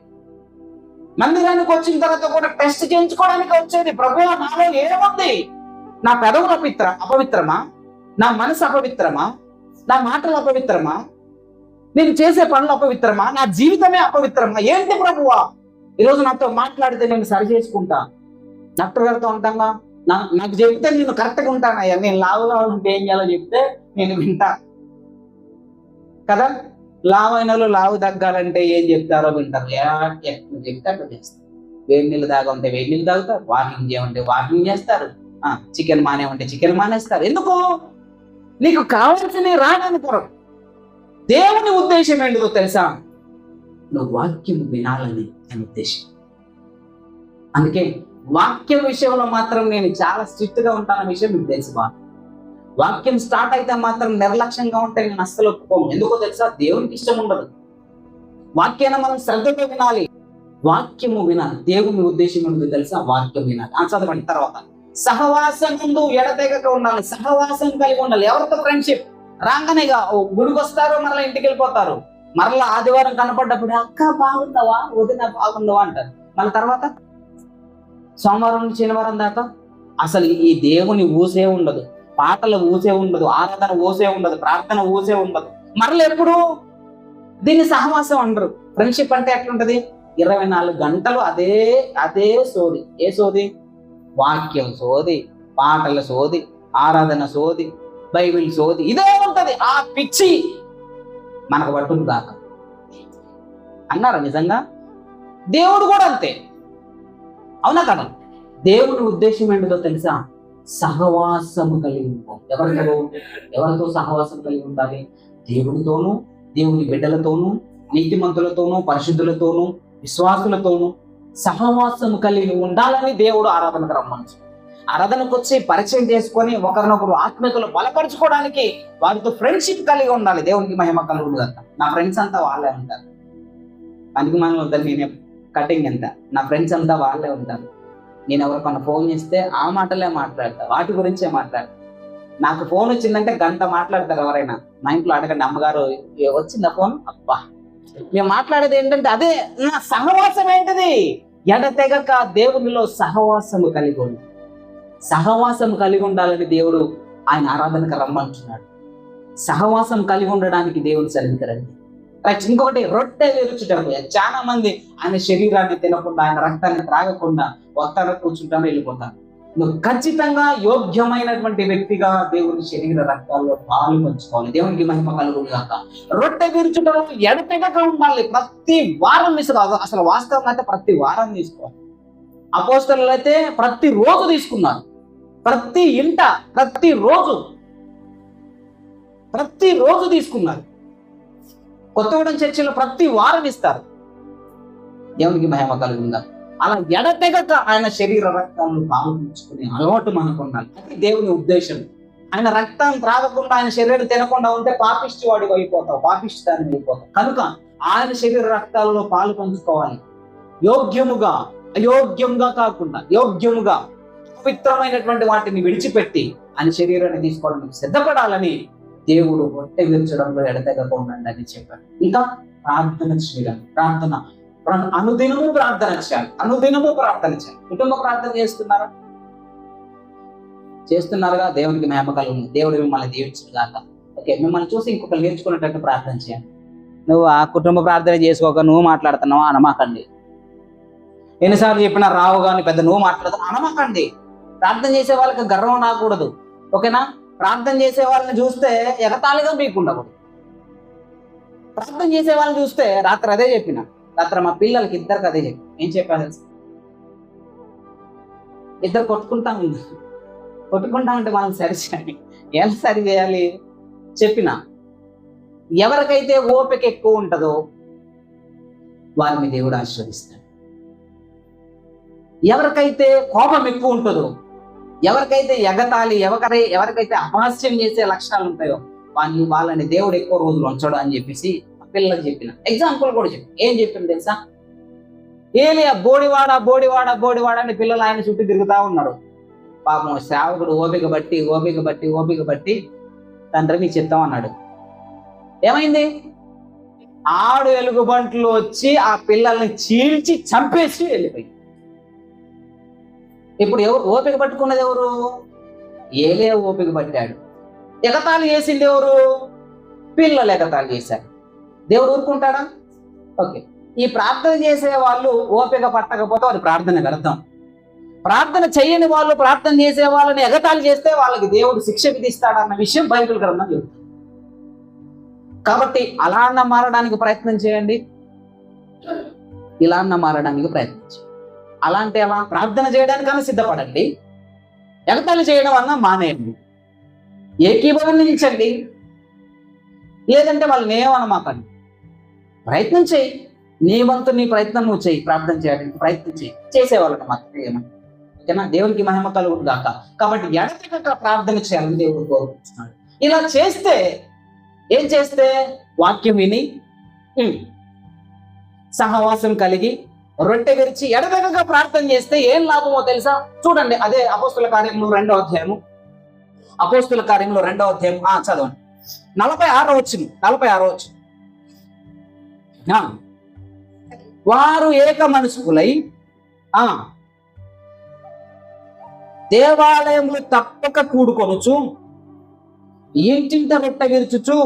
మందిరానికి వచ్చిన తర్వాత కూడా టెస్ట్ చేయించుకోవడానికి వచ్చేది. ప్రభువా నాలో ఏముంది? నా పెదవులు అపవిత్రమా? నా మనసు అపవిత్రమా? నా మాటలు అపవిత్రమా? నేను చేసే పనులు అపవిత్రమా? నా జీవితమే అపవిత్రమా? ఏంటి ప్రభువా? ఈరోజు నాతో మాట్లాడితే నేను సరి చేసుకుంటా. డాక్టర్ గారితో ఉంటాగా, నాకు చెప్తే నేను కరెక్ట్గా ఉంటానయ్యా. నేను లావుగా ఉంటే ఏం చేయాలో చెప్తే నేను వింటా కదా. లావైనలు లావు తగ్గాలంటే ఏం చెప్తారో వింటారు. ఎట్లా చెప్తే అట్లా చేస్తారు. వేడి నీళ్ళు తాగమంటే వేడి నీళ్ళు తాగుతారు, వాకింగ్ చేయమంటే వాకింగ్ చేస్తారు, చికెన్ మానేమంటే చికెన్ మానేస్తారు. ఎందుకు? నీకు కావాల్సినవి రానని కొరకు. దేవుని ఉద్దేశం ఏంటిదో తెలుసా? నువ్వు వాక్యం వినాలని అని ఉద్దేశం. అందుకే వాక్యం విషయంలో మాత్రం నేను చాలా స్ట్రిక్ట్ గా ఉంటానన్న విషయం మీకు తెలుసు. వాక్యం స్టార్ట్ అయితే మాత్రం నిర్లక్ష్యంగా ఉంటే నేను అస్సలు ఒప్పుకోను. ఎందుకో తెలుసా? దేవునికి ఇష్టం ఉండదు. వాక్యాన్ని మనం శ్రద్ధగా వినాలి. వాక్యము వినాలి. దేవుని ఉద్దేశం ఏంటో తెలుసా? వాక్యం వినాలి. చదవండి తర్వాత. సహవాసం ముందు ఎడతెగక ఉండాలి. సహవాసం కలిగి ఉండాలి. ఎవరితో? ఫ్రెండ్షిప్. రాగానేగా గుడికి వస్తారు, మరలా ఇంటికి వెళ్ళిపోతారు. మరలా ఆదివారం కనపడ్డప్పుడు అక్క బాగుండవా, వదిన బాగుండవా అంటారు. మళ్ళీ తర్వాత సోమవారం నుంచి శనివారం దాకా అసలు ఈ దేవుని ఊసే ఉండదు, పాటలు ఊసే ఉండదు, ఆరాధన ఊసే ఉండదు, ప్రార్థన ఊసే ఉండదు. మరలా ఎప్పుడు దీన్ని సహవాసం అంటారు. ఫ్రెండ్షిప్ అంటే ఎట్లుంటది? 24 గంటలు అదే అదే సోది. ఏ సోది? వాక్యం సోది, పాటల సోది, ఆరాధన సోది, బైబిల్ సోది, ఇదే ఉంటది. ఆ పిచ్చి మనకు పట్టును కాక అన్నారా నిజంగా? దేవుడు కూడా అంతే, అవునా కదా? దేవుని ఉద్దేశం ఏంటో తెలుసా? సహవాసము కలిగి ఉంటాం. ఎవరితో సహవాసం కలిగి ఉండాలి? దేవునితోనూ, దేవుని బిడ్డలతోనూ, నీతిమంతులతోనూ, పరిశుద్ధులతోనూ, విశ్వాసులతోనూ సహవాసము కలిగి ఉండాలని దేవుడు ఆరాధనకు రమ్మని. ఆరాధనకు వచ్చి పరిచయం చేసుకొని ఒకరినొకరు ఆత్మీయతలు బలపరచుకోవడానికి వారితో ఫ్రెండ్షిప్ కలిగి ఉండాలి. దేవునికి మహిమ కలుగును కదా. నా ఫ్రెండ్స్ అంతా వాళ్ళే ఉంటారు. పనికి మనం వద్ద నేను కటింగ్ ఎంత, నా ఫ్రెండ్స్ అంతా వాళ్ళే ఉంటారు. నేను ఎవరికన్నా ఫోన్ చేస్తే ఆ మాటలే మాట్లాడతా, వాటి గురించే మాట్లాడతా. నాకు ఫోన్ వచ్చిందంటే గంట మాట్లాడతారు ఎవరైనా. మా ఇంట్లో అడగండి, అమ్మగారు వచ్చిందా ఫోన్? అబ్బా, మేము మాట్లాడేది ఏంటంటే అదే. నా సహవాసం ఏంటిది? ఎడతెగక దేవునిలో సహవాసము కలిగి ఉంది. సహవాసం కలిగి ఉండాలని దేవుడు ఆయన ఆరాధనకు రమ్మంటున్నాడు. సహవాసం కలిగి ఉండడానికి దేవుని సన్నిధికి రండి. ఇంకొకటి, రొట్టె విరుచుటకు. చాలా మంది ఆయన శరీరాన్ని తినకుండా, ఆయన రక్తాన్ని త్రాగకుండా వస్తారు, కూర్చుంటారు, వెళ్ళిపోతారు. నువ్వు ఖచ్చితంగా యోగ్యమైనటువంటి వ్యక్తిగా దేవుని శరీర రక్తాల్లో పాలు పంచుకోవాలి. దేవునికి మహిమ కలుగును గాక. రొట్టె విరుచుటకు ఎడతెగక ఉండాలి. ప్రతి వారం తీసుకోవాలి. అసలు వాస్తవంగా అయితే ప్రతి వారం తీసుకోవాలి. అపోస్తలులు అయితే ప్రతి రోజు తీసుకున్నారు. ప్రతి ఇంట ప్రతిరోజు తీసుకున్నారు. కొత్తగూడెం చర్చిలో ప్రతి వారం ఇస్తారు. దేవునికి మహిమ కలుగుందా. అలా ఎడతెగక ఆయన శరీర రక్తాలను పాల్గొంచుకునే అలవాటు మనకు ఉండాలి. అది దేవుని ఉద్దేశం. ఆయన రక్తం త్రాగకుండా, ఆయన శరీరం తినకుండా ఉంటే పాపిష్టి వాడికి అయిపోతావు, పాపిష్టి దాన్ని అయిపోతావు. కనుక ఆయన శరీర రక్తాలలో పాలు పంచుకోవాలి. యోగ్యముగా, అయోగ్యంగా కాకుండా యోగ్యముగా పవిత్రమైనటువంటి వాటిని విడిచిపెట్టి ఆయన శరీరాన్ని తీసుకోవడానికి సిద్ధపడాలని దేవుడు రొట్టె విరచడంలో ఎడతెగకుండా అని చెప్పాడు. ఇంకా ప్రార్థన చేయాలి. అనుదినము ప్రార్థన చేయాలి. కుటుంబ ప్రార్థన చేస్తున్నారుగా. దేవునికి మహిమ కలుగును. దేవుడు మిమ్మల్ని దీవించుగాక. ఓకే, మిమ్మల్ని చూసి ఇంకొకరు నేర్చుకునేటట్టు ప్రార్థన చేయండి. నువ్వు ఆ కుటుంబ ప్రార్థన చేసుకోక నువ్వు మాట్లాడుతున్నావు అనమాకండి. ఎన్నిసార్లు చెప్పినా రావు కానీ పెద్ద నువ్వు మాట్లాడుతున్నావు అనమాకండి. ప్రార్థన చేసే వాళ్ళకి గర్వం రాకూడదు. ఓకేనా? ప్రార్థన చేసే వాళ్ళని చూస్తే ఎగతాళిగా మీకు ఉండకూడదు. ప్రార్థన చేసే వాళ్ళని చూస్తే రాత్రి అదే చెప్పిన. రాత్రి మా పిల్లలకి ఇద్దరికి అదే చెప్పి ఏం చెప్పా తెలుసు? ఇద్దరు కొట్టుకుంటా ఉంటే మనం సరి చేయాలి. ఎలా సరి చేయాలి చెప్పిన. ఎవరికైతే ఓపిక ఎక్కువ ఉంటుందో వారిని దేవుడు ఆశీర్వదిస్తాడు. ఎవరికైతే కోపం ఎక్కువ ఉంటుందో, ఎవరికైతే ఎగతాళి, ఎవరికైతే అపహాస్యం చేసే లక్షణాలు ఉంటాయో వాళ్ళని దేవుడు ఎక్కువ రోజులు ఉంచడు అని చెప్పేసి పిల్లలకు చెప్పిన. ఎగ్జాంపుల్ కూడా చెప్పి ఏం చెప్పింది తెలుసా? ఏలియా బోడివాడ అని పిల్లలు ఆయన చుట్టూ తిరుగుతా ఉన్నారు. పాపం సేవకుడు ఓపిక బట్టి తండ్రి నీకు చిత్తం అన్నాడు. ఏమైంది? 6 ఎలుగుబంట్లు వచ్చి ఆ పిల్లల్ని చీల్చి చంపేసి వెళ్ళిపోయి. ఇప్పుడు ఎవరు ఓపిక పట్టుకున్నది? ఎవరు? ఏలే ఓపిక పట్టాడు. ఎగతాళి చేసింది ఎవరు? పిల్లలు ఎగతాళి చేశారు. దేవుడు ఊరుకుంటాడా? ఓకే, ఈ ప్రార్థన చేసే వాళ్ళు ఓపిక పట్టకపోతే అది ప్రార్థన వ్యర్థం. ప్రార్థన చేయని వాళ్ళు ప్రార్థన చేసే వాళ్ళని ఎగతాళి చేస్తే వాళ్ళకి దేవుడు శిక్ష విధిస్తాడన్న విషయం బైబిల్ గ్రంథం చెబుతుంది. కాబట్టి అలా అన్న మారడానికి ప్రయత్నం చేయండి, ఇలా అన్న మారడానికి ప్రయత్నం చేయండి. అలాంటి అలా ప్రార్థన చేయడానికన్నా సిద్ధపడండి, ఎగతాళి చేయడం అన్నా మానేయండి, ఏకీభవించండి, లేదంటే వాళ్ళని ఏమనమాకండి. ప్రయత్నం చేయి, నీ వంతు నీ ప్రయత్నం నువ్వు చేయి, ప్రార్థన చేయడానికి ప్రయత్నం చేయి, చేసేవాళ్ళకి మాత్రం ఏమన్నా. ఓకేనా? దేవునికి మహిమ కలుగును గాక. కాబట్టి ఎడతెగక ప్రార్థన చేయాలని దేవుడు కోరుకుంటున్నాడు. ఇలా చేస్తే ఏం చేస్తే? వాక్యం విని సహవాసం కలిగి రొట్టె విరిచి ఎడతెగక ప్రార్థన చేస్తే ఏం లాభమో తెలుసా? చూడండి, అదే అపోస్తుల కార్యములు 2వ అధ్యాయము. అపోస్తుల కార్యములు 2వ అధ్యాయం చదవండి. 46వ వచనం. వారు ఏక మనసుకులై దేవాలయంలో తప్పక కూడుకొనుచు ఇంటింట రొట్టె విరుచుచు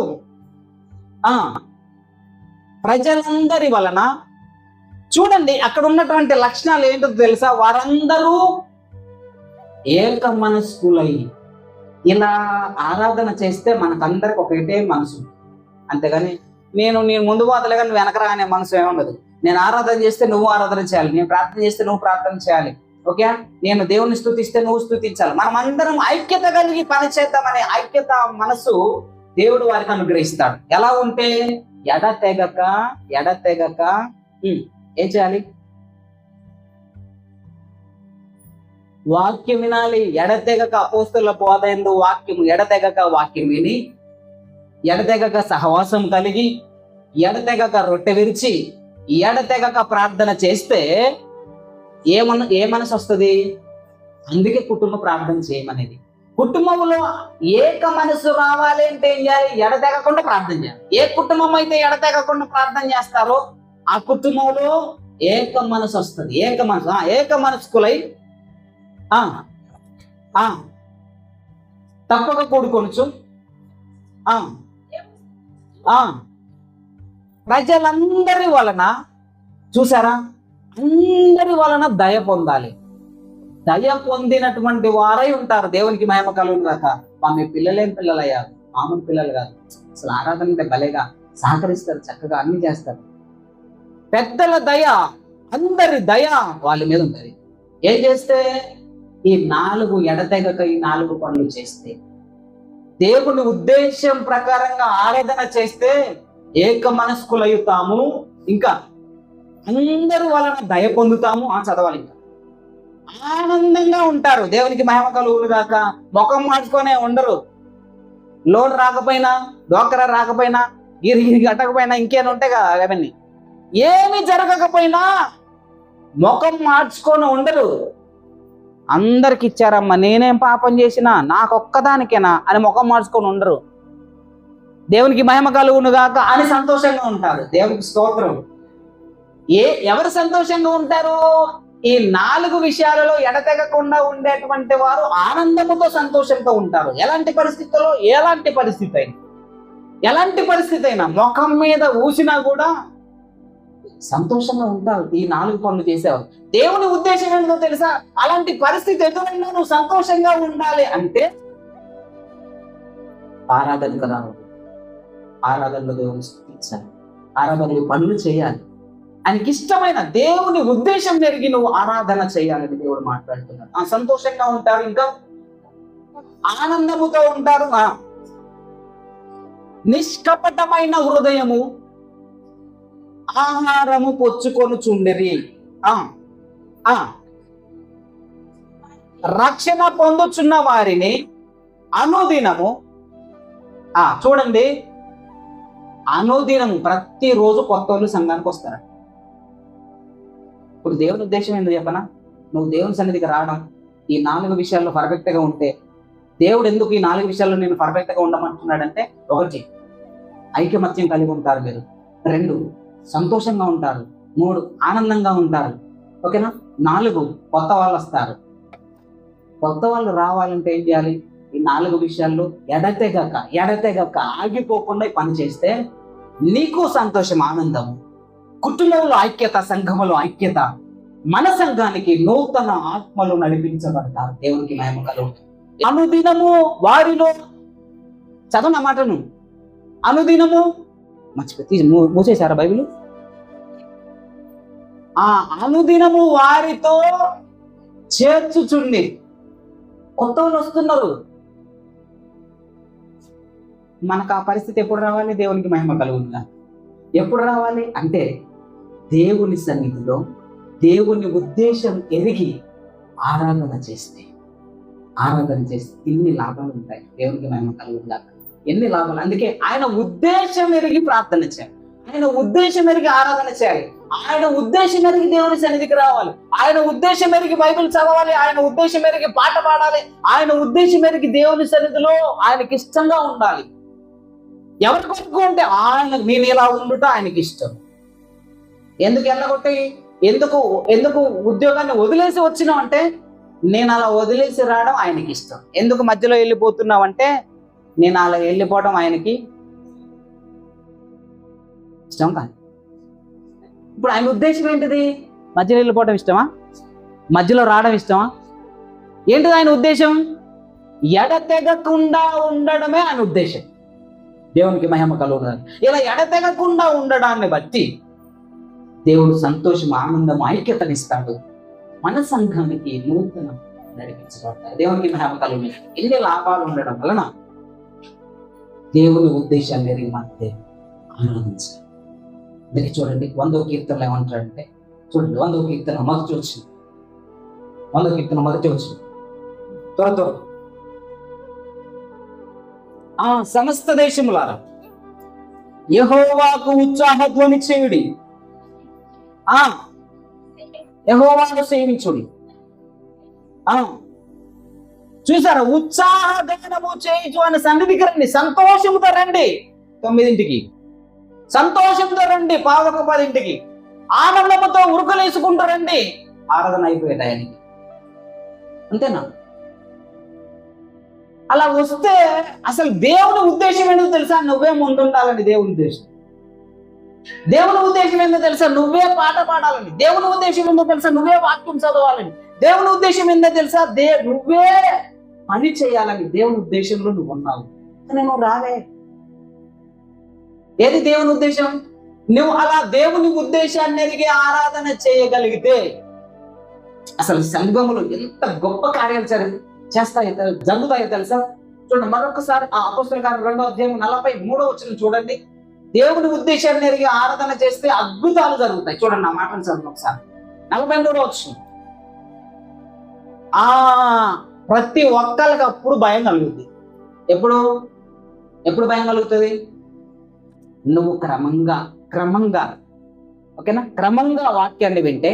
ప్రజలందరి వలన. చూడండి, అక్కడ ఉన్నటువంటి లక్షణాలు ఏంటో తెలుసా? వారందరూ ఏక మనస్కులై ఇలా ఆరాధన చేస్తే మనకందరికి ఒకటే మనసు. అంతేగాని నేను ముందు పోతలే కానీ నువ్వు వెనకరా అనే మనసు ఏముండదు. నేను ఆరాధన చేస్తే నువ్వు ఆరాధన చేయాలి, నేను ప్రార్థన చేస్తే నువ్వు ప్రార్థన చేయాలి. ఓకే, నేను దేవుని స్తుతిస్తే నువ్వు స్తుతించాలి. మనం అందరం ఐక్యత కలిగి పనిచేద్దామనే ఐక్యత మనసు దేవుడు వారికి అనుగ్రహిస్తాడు. ఎలా ఉంటే? ఎడతెగక ఏం చేయాలి? వాక్యం వినాలి. ఎడతెగక అపోస్తలుల బోధ యందు వాక్యము, ఎడతెగక వాక్యం విని, ఎడతెగక సహవాసం కలిగి, ఎడతెగక రొట్టె విరిచి, ఎడతెగక ప్రార్థన చేస్తే ఏ మనసు వస్తుంది? అందుకే కుటుంబ ప్రార్థన చేయమనేది. కుటుంబంలో ఏక మనసు రావాలి అంటే ఏం చేయాలి? ఎడతెగకుండా ప్రార్థన చేయాలి. ఏ కుటుంబం అయితే ఎడతెగకుండా ప్రార్థన చేస్తారో ఆ కుటుంబంలో ఏక మనసు వస్తుంది. ఏక మనస్కులై తప్పక కూడుకొనుచు ప్రజలందరి వలన. చూసారా? అందరి వలన దయ పొందాలి. దయ పొందినటువంటి వారై ఉంటారు. దేవునికి మహిమ కలుగును గాక. మీ పిల్లలేం పిల్లలయ్యారు, మామూలు పిల్లలు కాదు. అసలు ఆరాధన అంటే భలేగా సహకరిస్తారు, చక్కగా అన్ని చేస్తారు. పెద్దల దయ, అందరి దయ వాళ్ళ మీద ఉంటుంది. ఏం చేస్తే? ఈ 4 ఎడతెగక ఈ 4 పనులు చేస్తే, దేవుని ఉద్దేశం ప్రకారంగా ఆరాధన చేస్తే ఏక మనస్కులవుతాము, ఇంకా అందరి వలన దయ పొందుతాము. చదవాలి. ఇంకా ఆనందంగా ఉంటారు. దేవునికి మహిమ కలుగును గాక. ముఖం మార్చుకొనే ఉండరు. లోన్ రాకపోయినా, డోకరా రాకపోయినా, గిరిగిరి కట్టకపోయినా, ఇంకేనా ఉంటాయి కదా అవన్నీ. ఏమి జరగకపోయినా ముఖం మార్చుకొని ఉండరు. అందరికి ఇచ్చారమ్మా, నేనేం పాపం చేసినా నాకొక్కదానికేనా అని ముఖం మార్చుకొని ఉండరు. దేవునికి మహిమ కలుగును గాక అని సంతోషంగా ఉంటారు. దేవునికి స్తోత్రం. ఎవరు సంతోషంగా ఉంటారు? ఈ 4 విషయాలలో ఎడతెగకుండా ఉండేటువంటి వారు ఆనందముతో సంతోషంతో ఉంటారు. ఎలాంటి పరిస్థితుల్లో, ఎలాంటి పరిస్థితి అయినా ముఖం మీద ఊసినా కూడా సంతోషంగా ఉంటారు. ఈ 4 పనులు చేసేవారు. దేవుని ఉద్దేశం ఏంటో తెలుసా? అలాంటి పరిస్థితి ఎదురైనా నువ్వు సంతోషంగా ఉండాలి అంటే ఆరాధనకు రావాలి. ఆరాధనలో దేవుని స్తుతించాలి, ఆరాధనలు పనులు చేయాలి. ఆయనకి ఇష్టమైన దేవుని ఉద్దేశం జరిగి నువ్వు ఆరాధన చేయాలని దేవుడు మాట్లాడుతున్నాడు. సంతోషంగా ఉంటారు, ఇంకా ఆనందముతో ఉంటారు. నిష్కపటమైన హృదయము ఆహారము పొచ్చుకొని చుండిరి. రక్షణ పొందుచున్న వారిని అనుదినము. చూడండి, అనుదినము ప్రతిరోజు కొత్త వాళ్ళు సంఘానికి వస్తారు. ఇప్పుడు దేవుని ఉద్దేశం ఏంటో చెప్పనా? నువ్వు దేవుని సన్నిధికి రావడం, ఈ 4 విషయాల్లో పర్ఫెక్ట్ గా ఉంటే, దేవుడు ఎందుకు ఈ 4 విషయాల్లో నేను పర్ఫెక్ట్ గా ఉండమంటున్నాడంటే, ఒకటి ఐకమత్యం కలిగి ఉంటారు మీరు. 2 సంతోషంగా ఉంటారు. 3 ఆనందంగా ఉంటారు. ఓకేనా? 4 కొత్త వాళ్ళు వస్తారు. కొత్త వాళ్ళు రావాలంటే ఏం చేయాలి? ఈ 4 విషయాల్లో ఎడతెగక ఆగిపోకుండా ఈ పని చేస్తే నీకు సంతోషం, ఆనందము, కుటుంబంలో ఐక్యత, సంఘములో ఐక్యత, మన సంఘానికి నూతన ఆత్మలు నడిపించబడతారు. దేవునికి మహిమ కలుగును. అనుదినము వారిలో చదవన మాటను, అనుదినము మూసేశారా బైబిల్? అనుదినము వారితో చేర్చుచుండి. కొత్త వాళ్ళు వస్తున్నారు. మనకు ఆ పరిస్థితి ఎప్పుడు రావాలి? దేవునికి మహిమ కలుగుతుందా? ఎప్పుడు రావాలి అంటే దేవుని సన్నిధిలో దేవుని ఉద్దేశం ఎరిగి ఆరాధన చేస్తే ఎన్ని లాభాలు ఉంటాయి. దేవునికి మహిమ కలుగుతుందా? ఎన్ని లాభాలు. అందుకే ఆయన ఉద్దేశం ఎరిగి ప్రార్థన చేయాలి, ఆయన ఉద్దేశం ఎరిగి ఆరాధన చేయాలి, ఆయన ఉద్దేశం ఎరిగి దేవుని సన్నిధికి రావాలి, ఆయన ఉద్దేశం ఎరిగి బైబిల్ చదవాలి, ఆయన ఉద్దేశం ఎరిగి పాట పాడాలి, ఆయన ఉద్దేశం ఎరిగి దేవుని సన్నిధిలో ఆయనకి ఇష్టంగా ఉండాలి. ఎవరి కొరకు అంటే ఆయన, నేను ఇలా ఉండుట ఆయనకి ఇష్టం. ఎందుకు ఎల్లగొట్టి, ఎందుకు ఉద్యోగాన్ని వదిలేసి వచ్చినావు అంటే నేను అలా వదిలేసి రావడం ఆయనకి ఇష్టం. ఎందుకు మధ్యలో వెళ్ళిపోతున్నావు అంటే నేను అలా వెళ్ళిపోవడం ఆయనకి ఇష్టం కాదు. ఇప్పుడు ఆయన ఉద్దేశం ఏంటిది? మధ్యలో వెళ్ళిపోవడం ఇష్టమా? మధ్యలో రావడం ఇష్టమా? ఏంటిది ఆయన ఉద్దేశం? ఎడతెగకుండా ఉండడమే ఆయన ఉద్దేశం. దేవునికి మహిమ కలుగును. ఇలా ఎడతెగకుండా ఉండడాన్ని బట్టి దేవుడు సంతోషం, ఆనందం, ఐక్యతనిస్తాడు. మన సంఘానికి నూతన నడిపించబడతారు. దేవునికి మహిమ కలుగును. ఎన్ని లాభాలు ఉండడం వలన దేవుని ఉద్దేశాన్ని ఎరిగి మనకి ఆనందించాలి. అందుకే చూడండి 100వ కీర్తనలో ఏమంటాడంటే, చూడండి 100వ కీర్తన మొదటి వచ్చింది, 100వ కీర్తన మొదటి వచ్చింది. త్వరతో సమస్త దేశములారా యెహోవాకు ఉత్సాహధ్వని చేయుడి, యెహోవాను సేవించుడి. చూసారా? ఉత్సాహగానము చేయించు అని సన్నిధికి రండి, సంతోషంతో రండి. 9ంటికి సంతోషంతో రండి, 9:10 ఆనందంతో ఉరుకలేసుకుంటూ రండి. ఆరాధన అయిపోయేది ఆయనకి. అంతేనా? అలా వస్తే అసలు దేవుని ఉద్దేశం ఏంటో తెలుసా? నువ్వే ముందుండాలని దేవుని ఉద్దేశం. దేవుని ఉద్దేశం ఏంటో తెలుసా? నువ్వే పాట పాడాలని. దేవుని ఉద్దేశం ఏంటో తెలుసా? నువ్వే వాక్యం చదవాలని. దేవుని ఉద్దేశం ఏంటో తెలుసా? నువ్వే పని చేయాలని. దేవుని ఉద్దేశంలో నువ్వు ఉన్నావు, నేను రావే. ఏది దేవుని ఉద్దేశం? నువ్వు అలా దేవుని ఉద్దేశాన్ని ఎరిగి ఆరాధన చేయగలిగితే అసలు సంఘములు ఎంత గొప్ప కార్యాలు జరుగుతాయో తెలుసా? చూడండి మరొకసారి అపోస్తలుల కార్యం 2వ అధ్యాయం 43వ వచనం చూడండి. దేవుని ఉద్దేశాన్ని ఎరిగి ఆరాధన చేస్తే అద్భుతాలు జరుగుతాయి. చూడండి నా మాటను చదువు ఒకసారి. 43వ వచనం. ప్రతి ఒక్కరికి అప్పుడు భయం కలుగుతుంది. ఎప్పుడు భయం కలుగుతుంది? నువ్వు క్రమంగా ఓకేనా, క్రమంగా వాక్యాన్ని వింటే,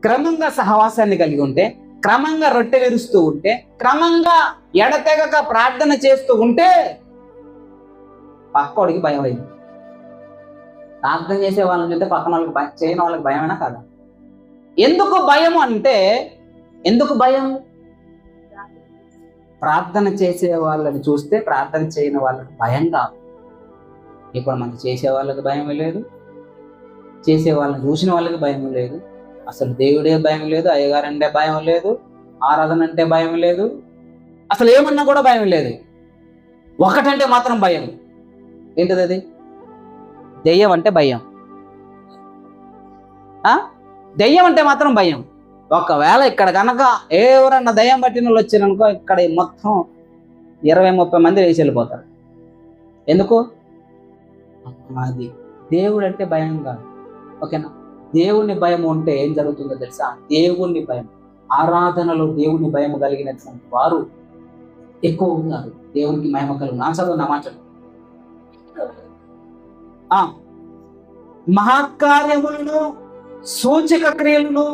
క్రమంగా సహవాసాన్ని కలిగి ఉంటే, క్రమంగా రొట్టె విరుస్తూ ఉంటే, క్రమంగా ఎడతెగక ప్రార్థన చేస్తూ ఉంటే పక్కోడికి భయం అయింది. ప్రార్థన చేసే వాళ్ళని చూస్తే పక్కన వాళ్ళకి చేయని వాళ్ళకి భయమైనా కాదా? ఎందుకు భయం అంటే, ఎందుకు భయం? ప్రార్థన చేసే వాళ్ళని చూస్తే ప్రార్థన చేయని వాళ్ళకి భయం కాదు. ఇప్పుడు మనకు చేసే వాళ్ళకి భయం లేదు, చేసే వాళ్ళని చూసిన వాళ్ళకి భయం లేదు, అసలు దేవుడే భయం లేదు, అయ్యగారంటే భయం లేదు, ఆరాధన అంటే భయం లేదు, అసలు ఏమన్నా కూడా భయం లేదు. ఒకటంటే మాత్రం భయం. ఏంటిది అది? దెయ్యం అంటే భయం. దెయ్యం అంటే మాత్రం భయం. ఒకవేళ ఇక్కడ కనుక ఎవరన్నా దయ్యం పట్టిన వాళ్ళు వచ్చారనుకో, ఇక్కడ మొత్తం 20-30 మంది వేసి వెళ్ళిపోతారు. ఎందుకు? అది దేవుడు అంటే భయం కాదు. ఓకేనా? దేవుని భయం ఉంటే ఏం జరుగుతుందో తెలుసా? దేవుని భయం, ఆరాధనలో దేవుని భయం కలిగినటువంటి వారు ఎక్కువ ఉన్నారు. దేవునికి మహిమ కలుగును. చదువు నా మాట. మహాకార్యములను సూచక క్రియలను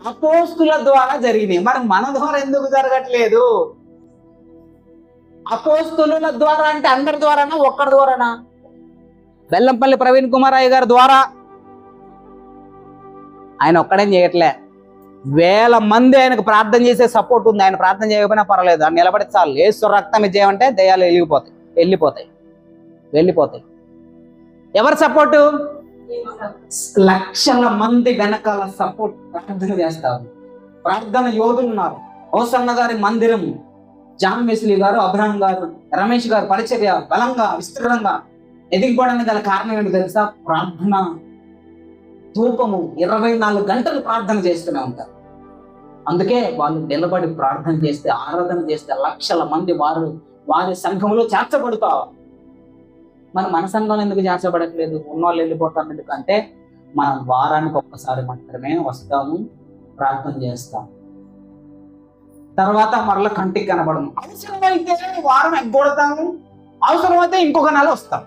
అపోస్తుల ద్వారా జరిగినాయి. మరి మన ద్వారా ఎందుకు జరగట్లేదు? అపోస్తుల ద్వారా అంటే అందరి ద్వారానా, ఒక్కడి ద్వారానా? బెల్లంపల్లి ప్రవీణ్ కుమార్ అయ్య గారి ద్వారా. ఆయన ఒక్కడేం చేయట్లే, వేల మంది ఆయనకు ప్రార్థన చేసే సపోర్ట్ ఉంది. ఆయన ప్రార్థన చేయకపోయినా పర్వాలేదు, ఆయన నిలబడి చాలు. యేసు రక్తం ఇచ్చేయమంటే దయ్యాలు వెళ్ళిపోతాయి. ఎవరి సపోర్టు? లక్షల మంది వెనకాల సపోర్ట్, ప్రార్థన చేస్తారు. ప్రార్థన యోధులు ఉన్నారు. హోసన్న గారి మందిరము, జాన్ వెస్లీ గారు, అబ్రహం గారు, రమేష్ గారు పరిచర్య బలంగా విస్తృతంగా ఎదిగిపోవడానికి గల కారణం ఏంటి తెలుసా? ప్రార్థన ధూపము. 24 గంటలు ప్రార్థన చేస్తూనే ఉంటారు. అందుకే వాళ్ళు నిలబడి ప్రార్థన చేస్తే, ఆరాధన చేస్తే లక్షల మంది వారి సంఘంలో చేర్చబడతారు. మరి మన సంఘంలో ఎందుకు చేర్చబడట్లేదు? ఉన్నవాళ్ళు వెళ్ళిపోతాం ఎందుకంటే మనం వారానికి ఒక్కసారి మాత్రమే వస్తాము, ప్రార్థన చేస్తాం, తర్వాత మరలా కంటికి కనబడము. అవసరమైతే వారం ఎగ్గొడతాము, అవసరమైతే ఇంకొక నెల వస్తాం.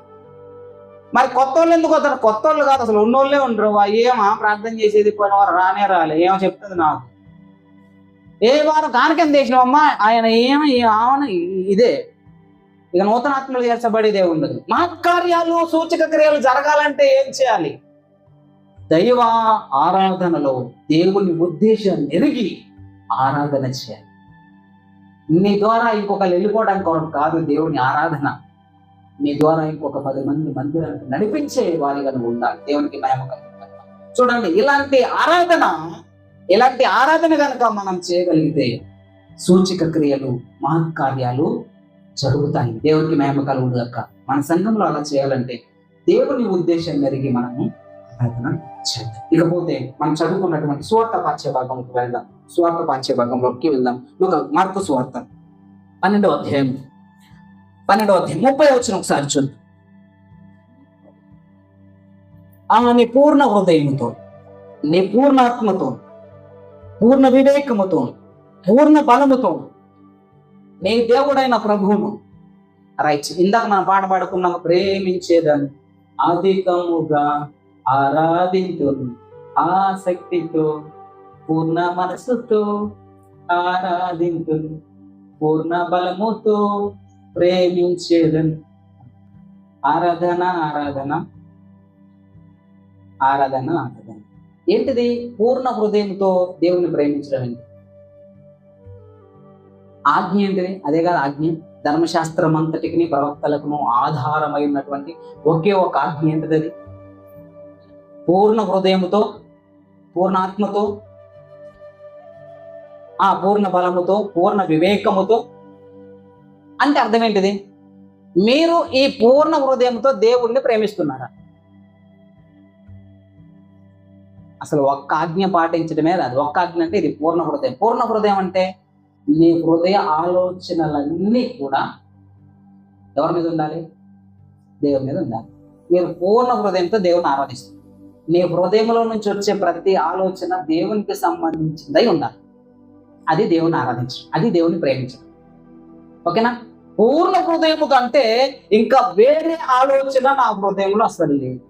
మరి కొత్త వాళ్ళు ఎందుకు వస్తారు? కొత్త వాళ్ళు కాదు, అసలు ఉన్నోళ్ళే ఉండరు. ఏమా ప్రార్థన చేసేది, పోయిన వారు రాలే, ఏమో చెప్తుంది నాకు. ఏ వారం కానికెంత చేసినావమ్మా, ఆయన ఇదే. ఇక నూతనాత్మలు చేర్చబడేదే ఉండదు. మహత్కార్యాలు, సూచక క్రియలు జరగాలంటే ఏం చేయాలి? దైవ ఆరాధనలో దేవుని ఉద్దేశం ఎరిగి ఆరాధన చేయాలి. నీ ద్వారా ఇంకొకరు వెళ్ళిపోవడానికి కొరకు కాదు దేవుని ఆరాధన. నీ ద్వారా ఇంకొక 10 మంది మందిరానికి నడిపించే వారిగా నువ్వు ఉండాలి. దేవునికి మహిమ కలుగుతుంది. చూడండి, ఇలాంటి ఆరాధన కనుక మనం చేయగలిగితే సూచక క్రియలు, మహత్కార్యాలు జరుగుతాయి. దేవునికి మహిమ కలుగును గాక. మన సంఘంలో అలా చేయాలంటే దేవుని ఉద్దేశం మెరిగి మనము ఆరాధన చేద్దాం. ఇకపోతే మనం చదువుకున్నటువంటి సువార్త పాఠ్యభాగంలోకి వెళ్దాం. సువార్త పాఠ్యభాగంలోకి వెళ్దాం. మార్కు సువార్త 12వ అధ్యాయం 30వ వచనం ఒకసారి చూద్దాం. నీ పూర్ణ హృదయంతో, నీ పూర్ణాత్మతో, పూర్ణ వివేకముతో, పూర్ణ బలముతో నీ దేవుడైన ప్రభువును, రైట్, ఇందాక మనం పాట పాడుకున్నాము, ప్రేమించేదాన్ని అధికముగా ఆరాధింతును, ఆసక్తితో పూర్ణ మనసుతో ఆరాధింతును, పూర్ణ బలముతో ప్రేమించేదను. ఆరాధన ఆరాధన ఆరాధన ఆరాధన ఏంటిది? పూర్ణ హృదయంతో దేవుని ప్రేమించడం ఏంటి? ఆజ్ఞ ఏంటిది? అదే కాదు ఆజ్ఞ. ధర్మశాస్త్రం అంతటికి ప్రవక్తలకు ఆధారమై ఉన్నటువంటి ఒకే ఒక ఆజ్ఞ ఏంటిది? అది పూర్ణ హృదయముతో, పూర్ణాత్మతో, పూర్ణ బలముతో, పూర్ణ వివేకముతో. అంటే అర్థం ఏంటిది? మీరు ఈ పూర్ణ హృదయంతో దేవుణ్ణి ప్రేమిస్తున్నారా? అసలు ఒక్క ఆజ్ఞ పాటించడమే రాదు. ఒక్క ఆజ్ఞ అంటే ఇది పూర్ణ హృదయం. పూర్ణ హృదయం అంటే నీ హృదయ ఆలోచనలన్నీ కూడా ఎవరి మీద ఉండాలి? దేవుని మీద ఉండాలి. మీరు పూర్ణ హృదయంతో దేవుని ఆరాధిస్తారు. నీ హృదయంలో నుంచి వచ్చే ప్రతి ఆలోచన దేవునికి సంబంధించిందై ఉండాలి. అది దేవుని ఆరాధించడం, అది దేవుని ప్రేమించడం. ఓకేనా? పూర్ణ హృదయము కంటే ఇంకా వేరే ఆలోచన నా హృదయంలో అసలు లేదు.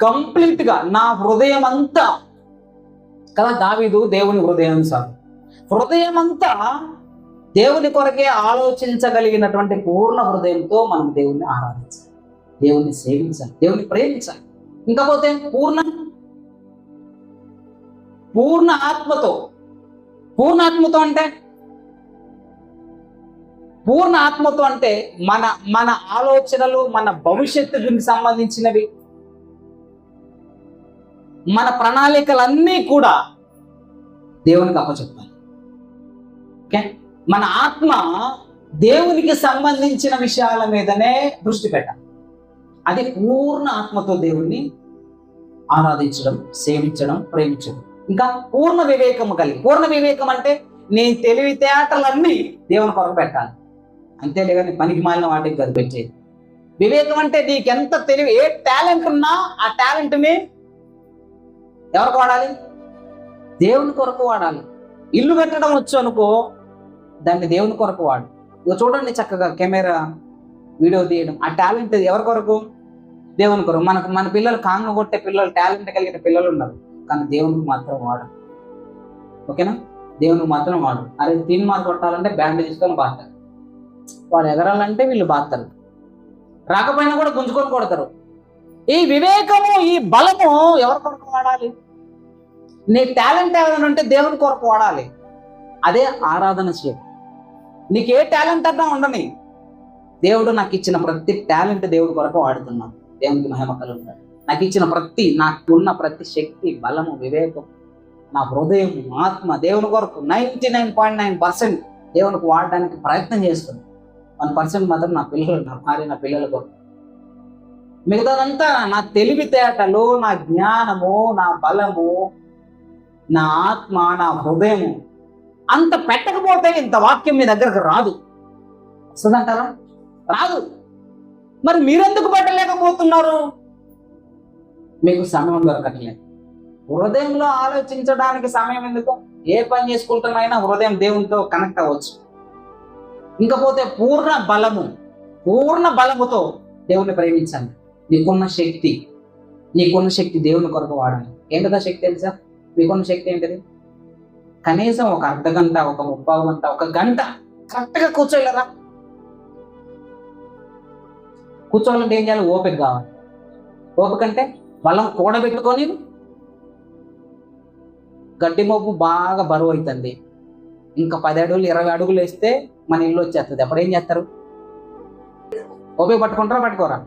కంప్లీట్ గా నా హృదయం అంతా కదా, దావీదు దేవుని హృదయానుసారం హృదయం అంతా దేవుని కొరకే ఆలోచించగలిగినటువంటి పూర్ణ హృదయంతో మనం దేవుణ్ణి ఆరాధించాలి, దేవుణ్ణి సేవించాలి, దేవుని ప్రేమించాలి. ఇంకపోతే పూర్ణ ఆత్మతో. పూర్ణాత్మతో అంటే పూర్ణ ఆత్మతో అంటే మన ఆలోచనలు, మన భవిష్యత్తుకి సంబంధించినవి, మన ప్రణాళికలన్నీ కూడా దేవునికి అప్పచెప్పాలి. ఓకే, మన ఆత్మ దేవునికి సంబంధించిన విషయాల మీదనే దృష్టి పెట్టాలి. అది పూర్ణ ఆత్మతో దేవుణ్ణి ఆరాధించడం, సేవించడం, ప్రేమించడం. ఇంకా పూర్ణ వివేకము కలిగి. పూర్ణ వివేకం అంటే నీ తెలివితేటలన్నీ దేవుని కొరకు పెట్టాలి, అంతేలే కానీ పనికి మాలిన వాటికి కాదు పెట్టేది. వివేకం అంటే నీకెంత తెలివి, ఏ టాలెంట్ ఉన్నా ఆ టాలెంట్ని ఎవరికి వాడాలి? దేవుని కొరకు వాడాలి. ఇల్లు కట్టడం వచ్చు అనుకో, దాన్ని దేవుని కొరకు వాడు. ఇక చూడండి, చక్కగా కెమెరా, వీడియో తీయడం, ఆ టాలెంట్ ఎవరి కొరకు? దేవుని కొరకు. మన పిల్లలు కాంగ కొట్టే పిల్లలు, టాలెంట్ కలిగిన పిల్లలు ఉన్నారు, కానీ దేవునికి మాత్రం వాడు. ఓకేనా? దేవునికి మాత్రం వాడు. అరే తీన్ మార్క్ కొట్టాలంటే బ్యాండ్ తీసుకొని పాడతారు. వాడు ఎగరాలంటే వీళ్ళు బాస్తారు, రాకపోయినా కూడా గుంజుకొని కొడతారు. ఈ వివేకము, ఈ బలము ఎవరి కొరకు వాడాలి? నీ టాలెంట్ ఏమైనా ఉంటే దేవుని కొరకు వాడాలి. అదే ఆరాధన చేయాలి. నీకు ఏ టాలెంట్ అన్నా ఉండని, దేవుడు నాకు ఇచ్చిన ప్రతి టాలెంట్ దేవుడి కొరకు వాడుతున్నాను. దేవునికి మహిమ కలుగుతాడు. నాకున్న ప్రతి శక్తి, బలము, వివేకం, నా హృదయం, ఆత్మ దేవుని కొరకు 99.9% దేవునికి వాడడానికి ప్రయత్నం చేస్తుంది. 1% మాత్రం నా పిల్లలు, నా భార్య, నా పిల్లల కొరకు. మిగతాదంతా నా తెలివితేటలు, నా జ్ఞానము, నా బలము, నా ఆత్మ, నా హృదయము అంత పెట్టకపోతే ఇంత వాక్యం మీ దగ్గరకు రాదు. వస్తుందంటారా? రాదు. మరి మీరెందుకు పెట్టలేకపోతున్నారు? మీకు సమయం దొరకట్లేదు. హృదయంలో ఆలోచించడానికి సమయం ఎందుకు? ఏ పని చేసుకుంటున్నా హృదయం దేవునితో కనెక్ట్ అవ్వచ్చు. ఇంకపోతే పూర్ణ బలముతో దేవుని ప్రేమించండి. నీకున్న శక్తి దేవుని కొరకు వాడాలి. ఏంటదా శక్తి తెలుసా? మీకున్న శక్తి ఏంటిది? కనీసం ఒక అర్ధ గంట, ఒక 30 గంట, ఒక గంట కరెక్ట్గా కూర్చోలేరా? కూర్చోవాలంటే ఏం చేయాలి? ఓపిక కావాలి. ఓపిక అంటే బలం కూడబెట్టుకొని, గడ్డి మోపు బాగా బరువు అవుతుంది, ఇంకా 10 అడుగులు 20 అడుగులు వేస్తే మన ఇల్లు వచ్చేస్తుంది. అప్పుడు ఏం చేస్తారు? ఓపిక పట్టుకుంటారా? పట్టుకోరా?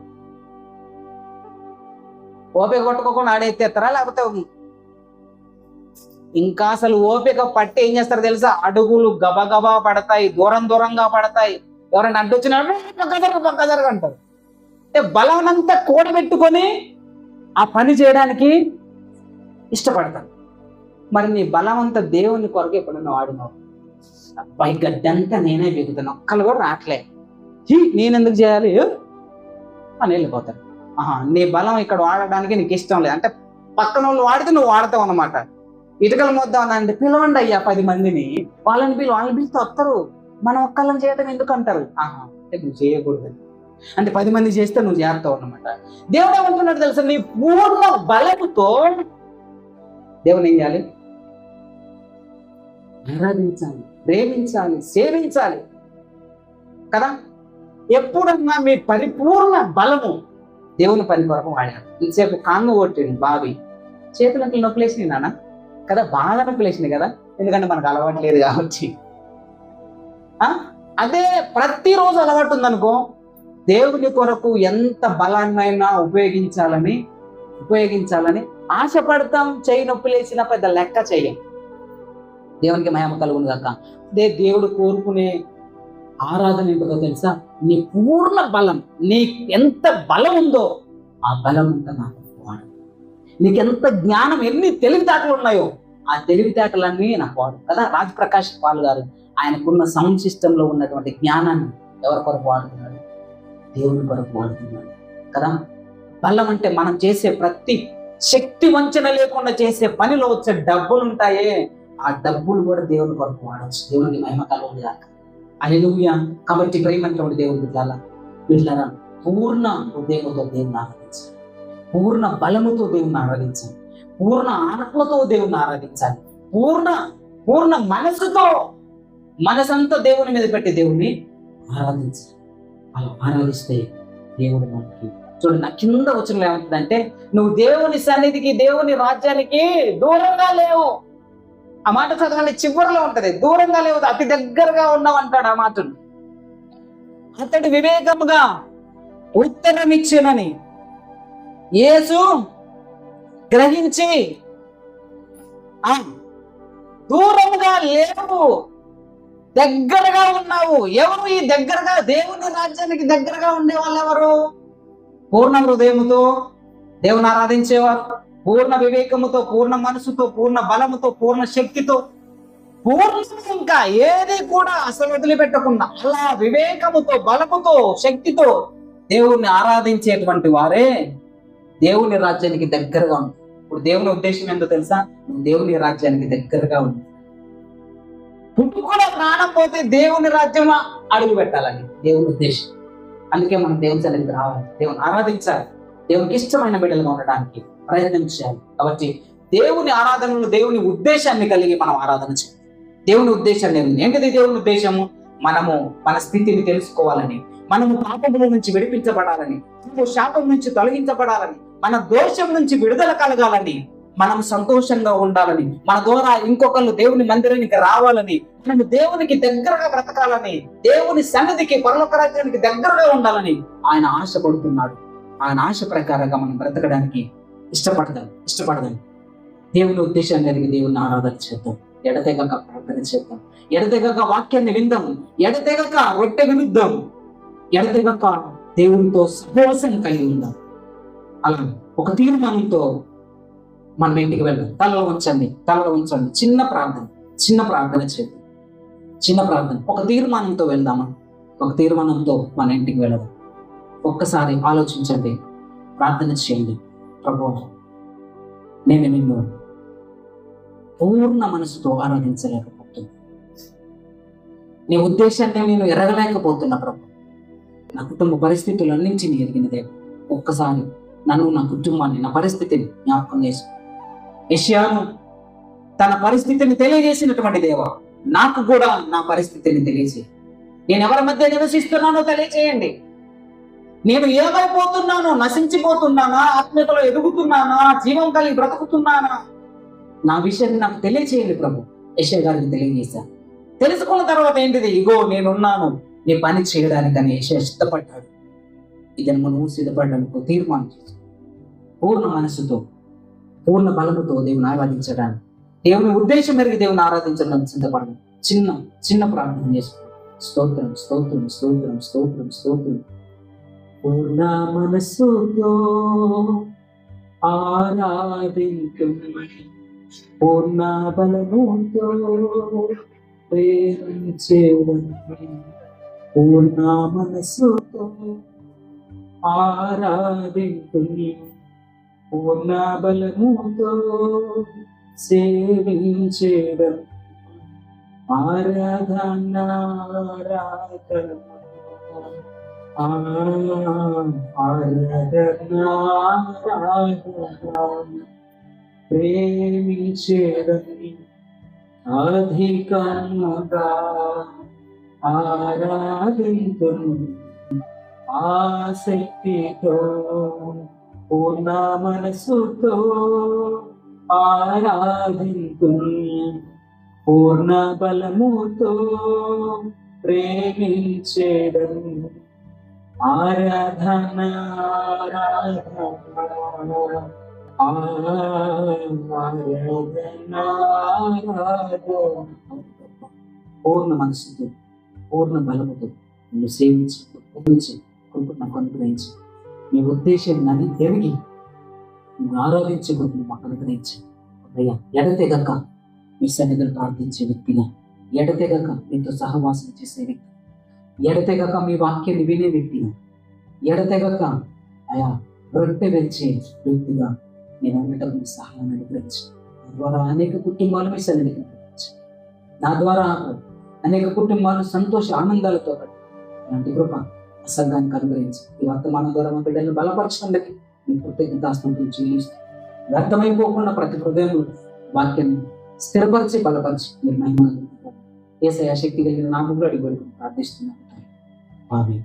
ఓపిక పట్టుకోకుండా ఆడెత్తేస్తారా? లేకపోతే ఇంకా అసలు ఓపిక పట్టి ఏం చేస్తారు తెలుసా? అడుగులు గబగబా పడతాయి, దూరంగా పడతాయి. ఎవరైనా అడ్డొచ్చినా పక్క జరగ అంటారు. అంటే బలమంతా కూడబెట్టుకొని ఆ పని చేయడానికి ఇష్టపడతారు. మరి నీ బలమంతా దేవుని కొరకు ఎప్పుడన్నా వాడినావు? అబ్బాయి గడ్డంతా నేనే బిగుతాను, ఒక్కళ్ళు కూడా రావట్లే, నేనెందుకు చేయాలి అని వెళ్ళిపోతారు. నీ బలం ఇక్కడ వాడడానికి నీకు ఇష్టం లేదు అంటే పక్కన వాళ్ళు వాడితే నువ్వు వాడతావు అన్నమాట. ఇటుకలు మోద్దాం అంటే పిలవండి అయ్యా 10 మందిని, వాళ్ళని పిలిస్తే వస్తారు, మనం ఒక్కళ్ళని చేయడం ఎందుకు అంటారు. అంటే నువ్వు చేయకూడదు అంటే 10 మంది చేస్తే నువ్వు చేస్తావు అన్నమాట. దేవుడు ఏమంటున్నాడు తెలుసా? నీ పూర్ణ బలముతో దేవుని ఏం చేయాలి? ఆరాధించాలి, ప్రేమించాలి, సేవించాలి కదా. ఎప్పుడన్నా మీ పరిపూర్ణ బలము దేవుని పని కొరకు వాడారు. ఇంతసేపు కాంగు కొట్టింది బావి, చేతులకు నొప్పులేసినాయి నాన్న కదా, బాగా నొప్పులేసినాయి కదా, ఎందుకంటే మనకు అలవాటు లేదు కాబట్టి. అదే ప్రతిరోజు అలవాటు ఉందనుకో, దేవుని కొరకు ఎంత బలాన్నైనా ఉపయోగించాలని ఆశపడతాం. చేయి నొప్పులేసిన పెద్ద లెక్క చెయ్యం. దేవునికి మహిమ కలుగును గాక. అదే దేవుడు కోరుకునే ఆరాధన ఏంటో తెలుసా? నీ పూర్ణ బలం, నీ ఎంత బలం ఉందో ఆ బలం అంతా నాకు వాడు. నీకెంత జ్ఞానం, ఎన్ని తెలివితేటలు ఉన్నాయో ఆ తెలివితేటలన్నీ నాకు వాడు కదా. రాజ్ ప్రకాష్ పాల్ గారు ఆయనకున్న సౌండ్ సిస్టంలో ఉన్నటువంటి జ్ఞానాన్ని ఎవరి కొరకు వాడుతున్నాడు? దేవుని కొరకు వాడుతున్నాడు కదా. బలం అంటే మనం చేసే ప్రతి శక్తి వంచన లేకుండా చేసే పనిలో వచ్చే డబ్బులు ఉంటాయే, ఆ డబ్బులు కూడా దేవుని కొరకు వాడచ్చు. దేవునికి మహిమ కలుగును గాక. హల్లెలూయా. కాబట్టి ప్రేమైనటువంటి దేవుని బిడ్డలారా, పూర్ణ హృదయంతో దేవుని ఆరాధించాలి, పూర్ణ బలముతో దేవుని ఆరాధించాలి, పూర్ణ ఆత్మతో దేవుని ఆరాధించాలి, పూర్ణ మనసంతా దేవుని మీద పెట్టి దేవుణ్ణి ఆరాధించాలి. అలా ఆరాధిస్తే దేవుడు మనకి చూడండి. నా కింద వచనంలో ఏమంటుందంటే, నువ్వు దేవుని సన్నిధికి, దేవుని రాజ్యానికి దూరంగా లేవు. ఆ మాట చదవండి, చివరిలో ఉంటది. దూరంగా లేవు, అతి దగ్గరగా ఉన్నావు అంటాడు. ఆ మాటను అతడు వివేకముగా ఉత్తరం ఇచ్చునని యేసు గ్రహించి, దూరంగా లేవు, దగ్గరగా ఉన్నావు. ఎవరు ఈ దగ్గరగా? దేవుని రాజ్యానికి దగ్గరగా ఉండే వాళ్ళు ఎవరు? పూర్ణ హృదయముతో దేవుని ఆరాధించేవారు, పూర్ణ వివేకముతో, పూర్ణ మనసుతో, పూర్ణ బలముతో, పూర్ణ శక్తితో, ఇంకా ఏది కూడా అసలు వదిలిపెట్టకుండా అలా వివేకముతో, బలముతో, శక్తితో దేవుణ్ణి ఆరాధించేటువంటి వారే దేవుని రాజ్యానికి దగ్గరగా ఉంది. ఇప్పుడు దేవుని ఉద్దేశం ఏంటో తెలుసా? దేవుని రాజ్యానికి దగ్గరగా ఉంది. పుట్టు కూడా ప్రాణం పోతే దేవుని రాజ్యం అడుగు పెట్టాలని దేవుని ఉద్దేశం. అందుకే మనం దేవుని సన్నిధికి రావాలి, దేవుని ఆరాధించాలి, దేవునికి ఇష్టమైన బిడ్డలుగా ఉండడానికి ప్రయత్నం చేయాలి. కాబట్టి దేవుని ఆరాధనలో దేవుని ఉద్దేశాన్ని కలిగి మనం ఆరాధన చేయాలి. దేవుని ఉద్దేశాన్ని ఏంటిది? దేవుని ఉద్దేశము మనము మన స్థితిని తెలుసుకోవాలని, మనము పాపముల నుంచి విడిపించబడాలని, మనము శాపం నుంచి తొలగించబడాలని, మన దోషం నుంచి విడుదల కలగాలని, మనం సంతోషంగా ఉండాలని, మన ద్వారా ఇంకొకళ్ళు దేవుని మందిరానికి రావాలని, మనం దేవునికి దగ్గరగా బ్రతకాలని, దేవుని సన్నిధికి పరలోక రాజ్యానికి దగ్గరగా ఉండాలని ఆయన ఆశపడుతున్నాడు. ఆయన ఆశ ప్రకారంగా మనం బ్రతకడానికి ఇష్టపడదాం. దేవుని ఉద్దేశాన్ని ఎరిగి దేవుని ఆరాధన చేద్దాం, ఎడతెగక ప్రార్థన చేద్దాం, ఎడతెగక వాక్యాన్ని విందాం, ఎడతెగక రొట్టె వినుద్దాం, ఎడతెగక దేవునితో సహవాసం కలిగి ఉందాం. అలా ఒక తీర్మానంతో మనం ఇంటికి వెళ్దాం. తలలో ఉంచండి. చిన్న ప్రార్థన చేద్దాం. చిన్న ప్రార్థన, ఒక తీర్మానంతో వెళ్దామా? ఒక తీర్మానంతో మన ఇంటికి వెళ్దాం. ఒక్కసారి ఆలోచించండి, ప్రార్థన చేయండి. ప్రభువా, నేను నిన్ను పూర్ణ మనసుతో ఆరాధించలేకపోతున్నా, నీ ఉద్దేశాన్ని నేను ఎరగలేకపోతున్నా ప్రభు. నా కుటుంబ పరిస్థితులన్నింటినీ ఎరిగినదే. ఒక్కసారి నన్ను, నా కుటుంబాన్ని, నా పరిస్థితిని జ్ఞాపకం చేసుకో. యెషయాను తన పరిస్థితిని తెలియజేసినటువంటి దేవా, నాకు కూడా నా పరిస్థితిని తెలియజేయి. నేను ఎవరి మధ్య నివసిస్తున్నానో తెలియజేయండి. నేను ఏమైపోతున్నానో, నశించిపోతున్నానా, ఆత్మీయతలో ఎదుగుతున్నానా, జీవం కలిగి బ్రతుకుతున్నానా, నా విషయాన్ని నాకు తెలియచేయండి ప్రభు. యెషయా గారికి తెలియజేశాను. తెలుసుకున్న తర్వాత ఏంటిది? ఇగో నేనున్నాను నీ పని చేయడానికని యెషయా సిద్ధపడ్డాడు. ఇదని నువ్వు సిద్ధపడ్డానికి తీర్మానం చేసి పూర్ణ మనసుతో, పూర్ణ బలముతో దేవుని ఆరాధించడానికి, దేవుని ఉద్దేశం మేరకు దేవుని ఆరాధించడానికి సిద్ధపడడం. చిన్న ప్రార్థన చేసుకో. స్తోత్రం. పూర్ణ మనసుతో ఆరాధించు, పూర్ణ బలముతో ప్రేమించేదం. పూర్ణ మనసుతో ఆరాధించు, పూర్ణ బలముతో సేవించేదం. ఆరాధన ప్రేమించేదని అధికముగా ఆరాధింతును ఆసక్తితో, పూర్ణ మనసుతో ఆరాధింతును, పూర్ణ బలముతో ప్రేమించేదని. ఆరాధన పూర్ణ మనసుతో, పూర్ణ బలముతో నిన్ను సేవించి నాకు అనుగ్రహించి, నీ ఉద్దేశాన్ని అది ఎరిగి నువ్వు ఆరాధించకుండా మాకు అనుగ్రహించి అయ్యా. ఎడతెగక మీ సన్నిధిని ప్రార్థించే వ్యక్తిగా, ఎడతెగక మీతో సహవాసం చేసే వ్యక్తి, ఎడతెగక మీ వాక్యాన్ని వినే వ్యక్తిగా, ఎడతెగక అయా రొట్టె వెలిచే వ్యక్తిగా నేను ఉండటం మీ సహాయాన్ని అనుగ్రహించి, నా ద్వారా అనేక కుటుంబాలు మీ సన్నిధికి అనుగ్రహించి, నా ద్వారా అనేక కుటుంబాలు సంతోష ఆనందాలతో అలాంటి కృప సంఘానికి అనుగ్రహించి, ఈ వర్తమానం ద్వారా మా బిడ్డలను బలపరచడానికి మీ కృతజ్ఞతాస్తుతులు చెల్లిస్తూ, వ్యర్థమైపోకుండా ప్రతి హృదయంలో వాక్యాన్ని స్థిరపరిచి బలపరిచి మీరు మహిమ యేసయ్య శక్తి కలిగిన నామములో అడిగి ప్రార్థిస్తున్నాను. ఆమేన్.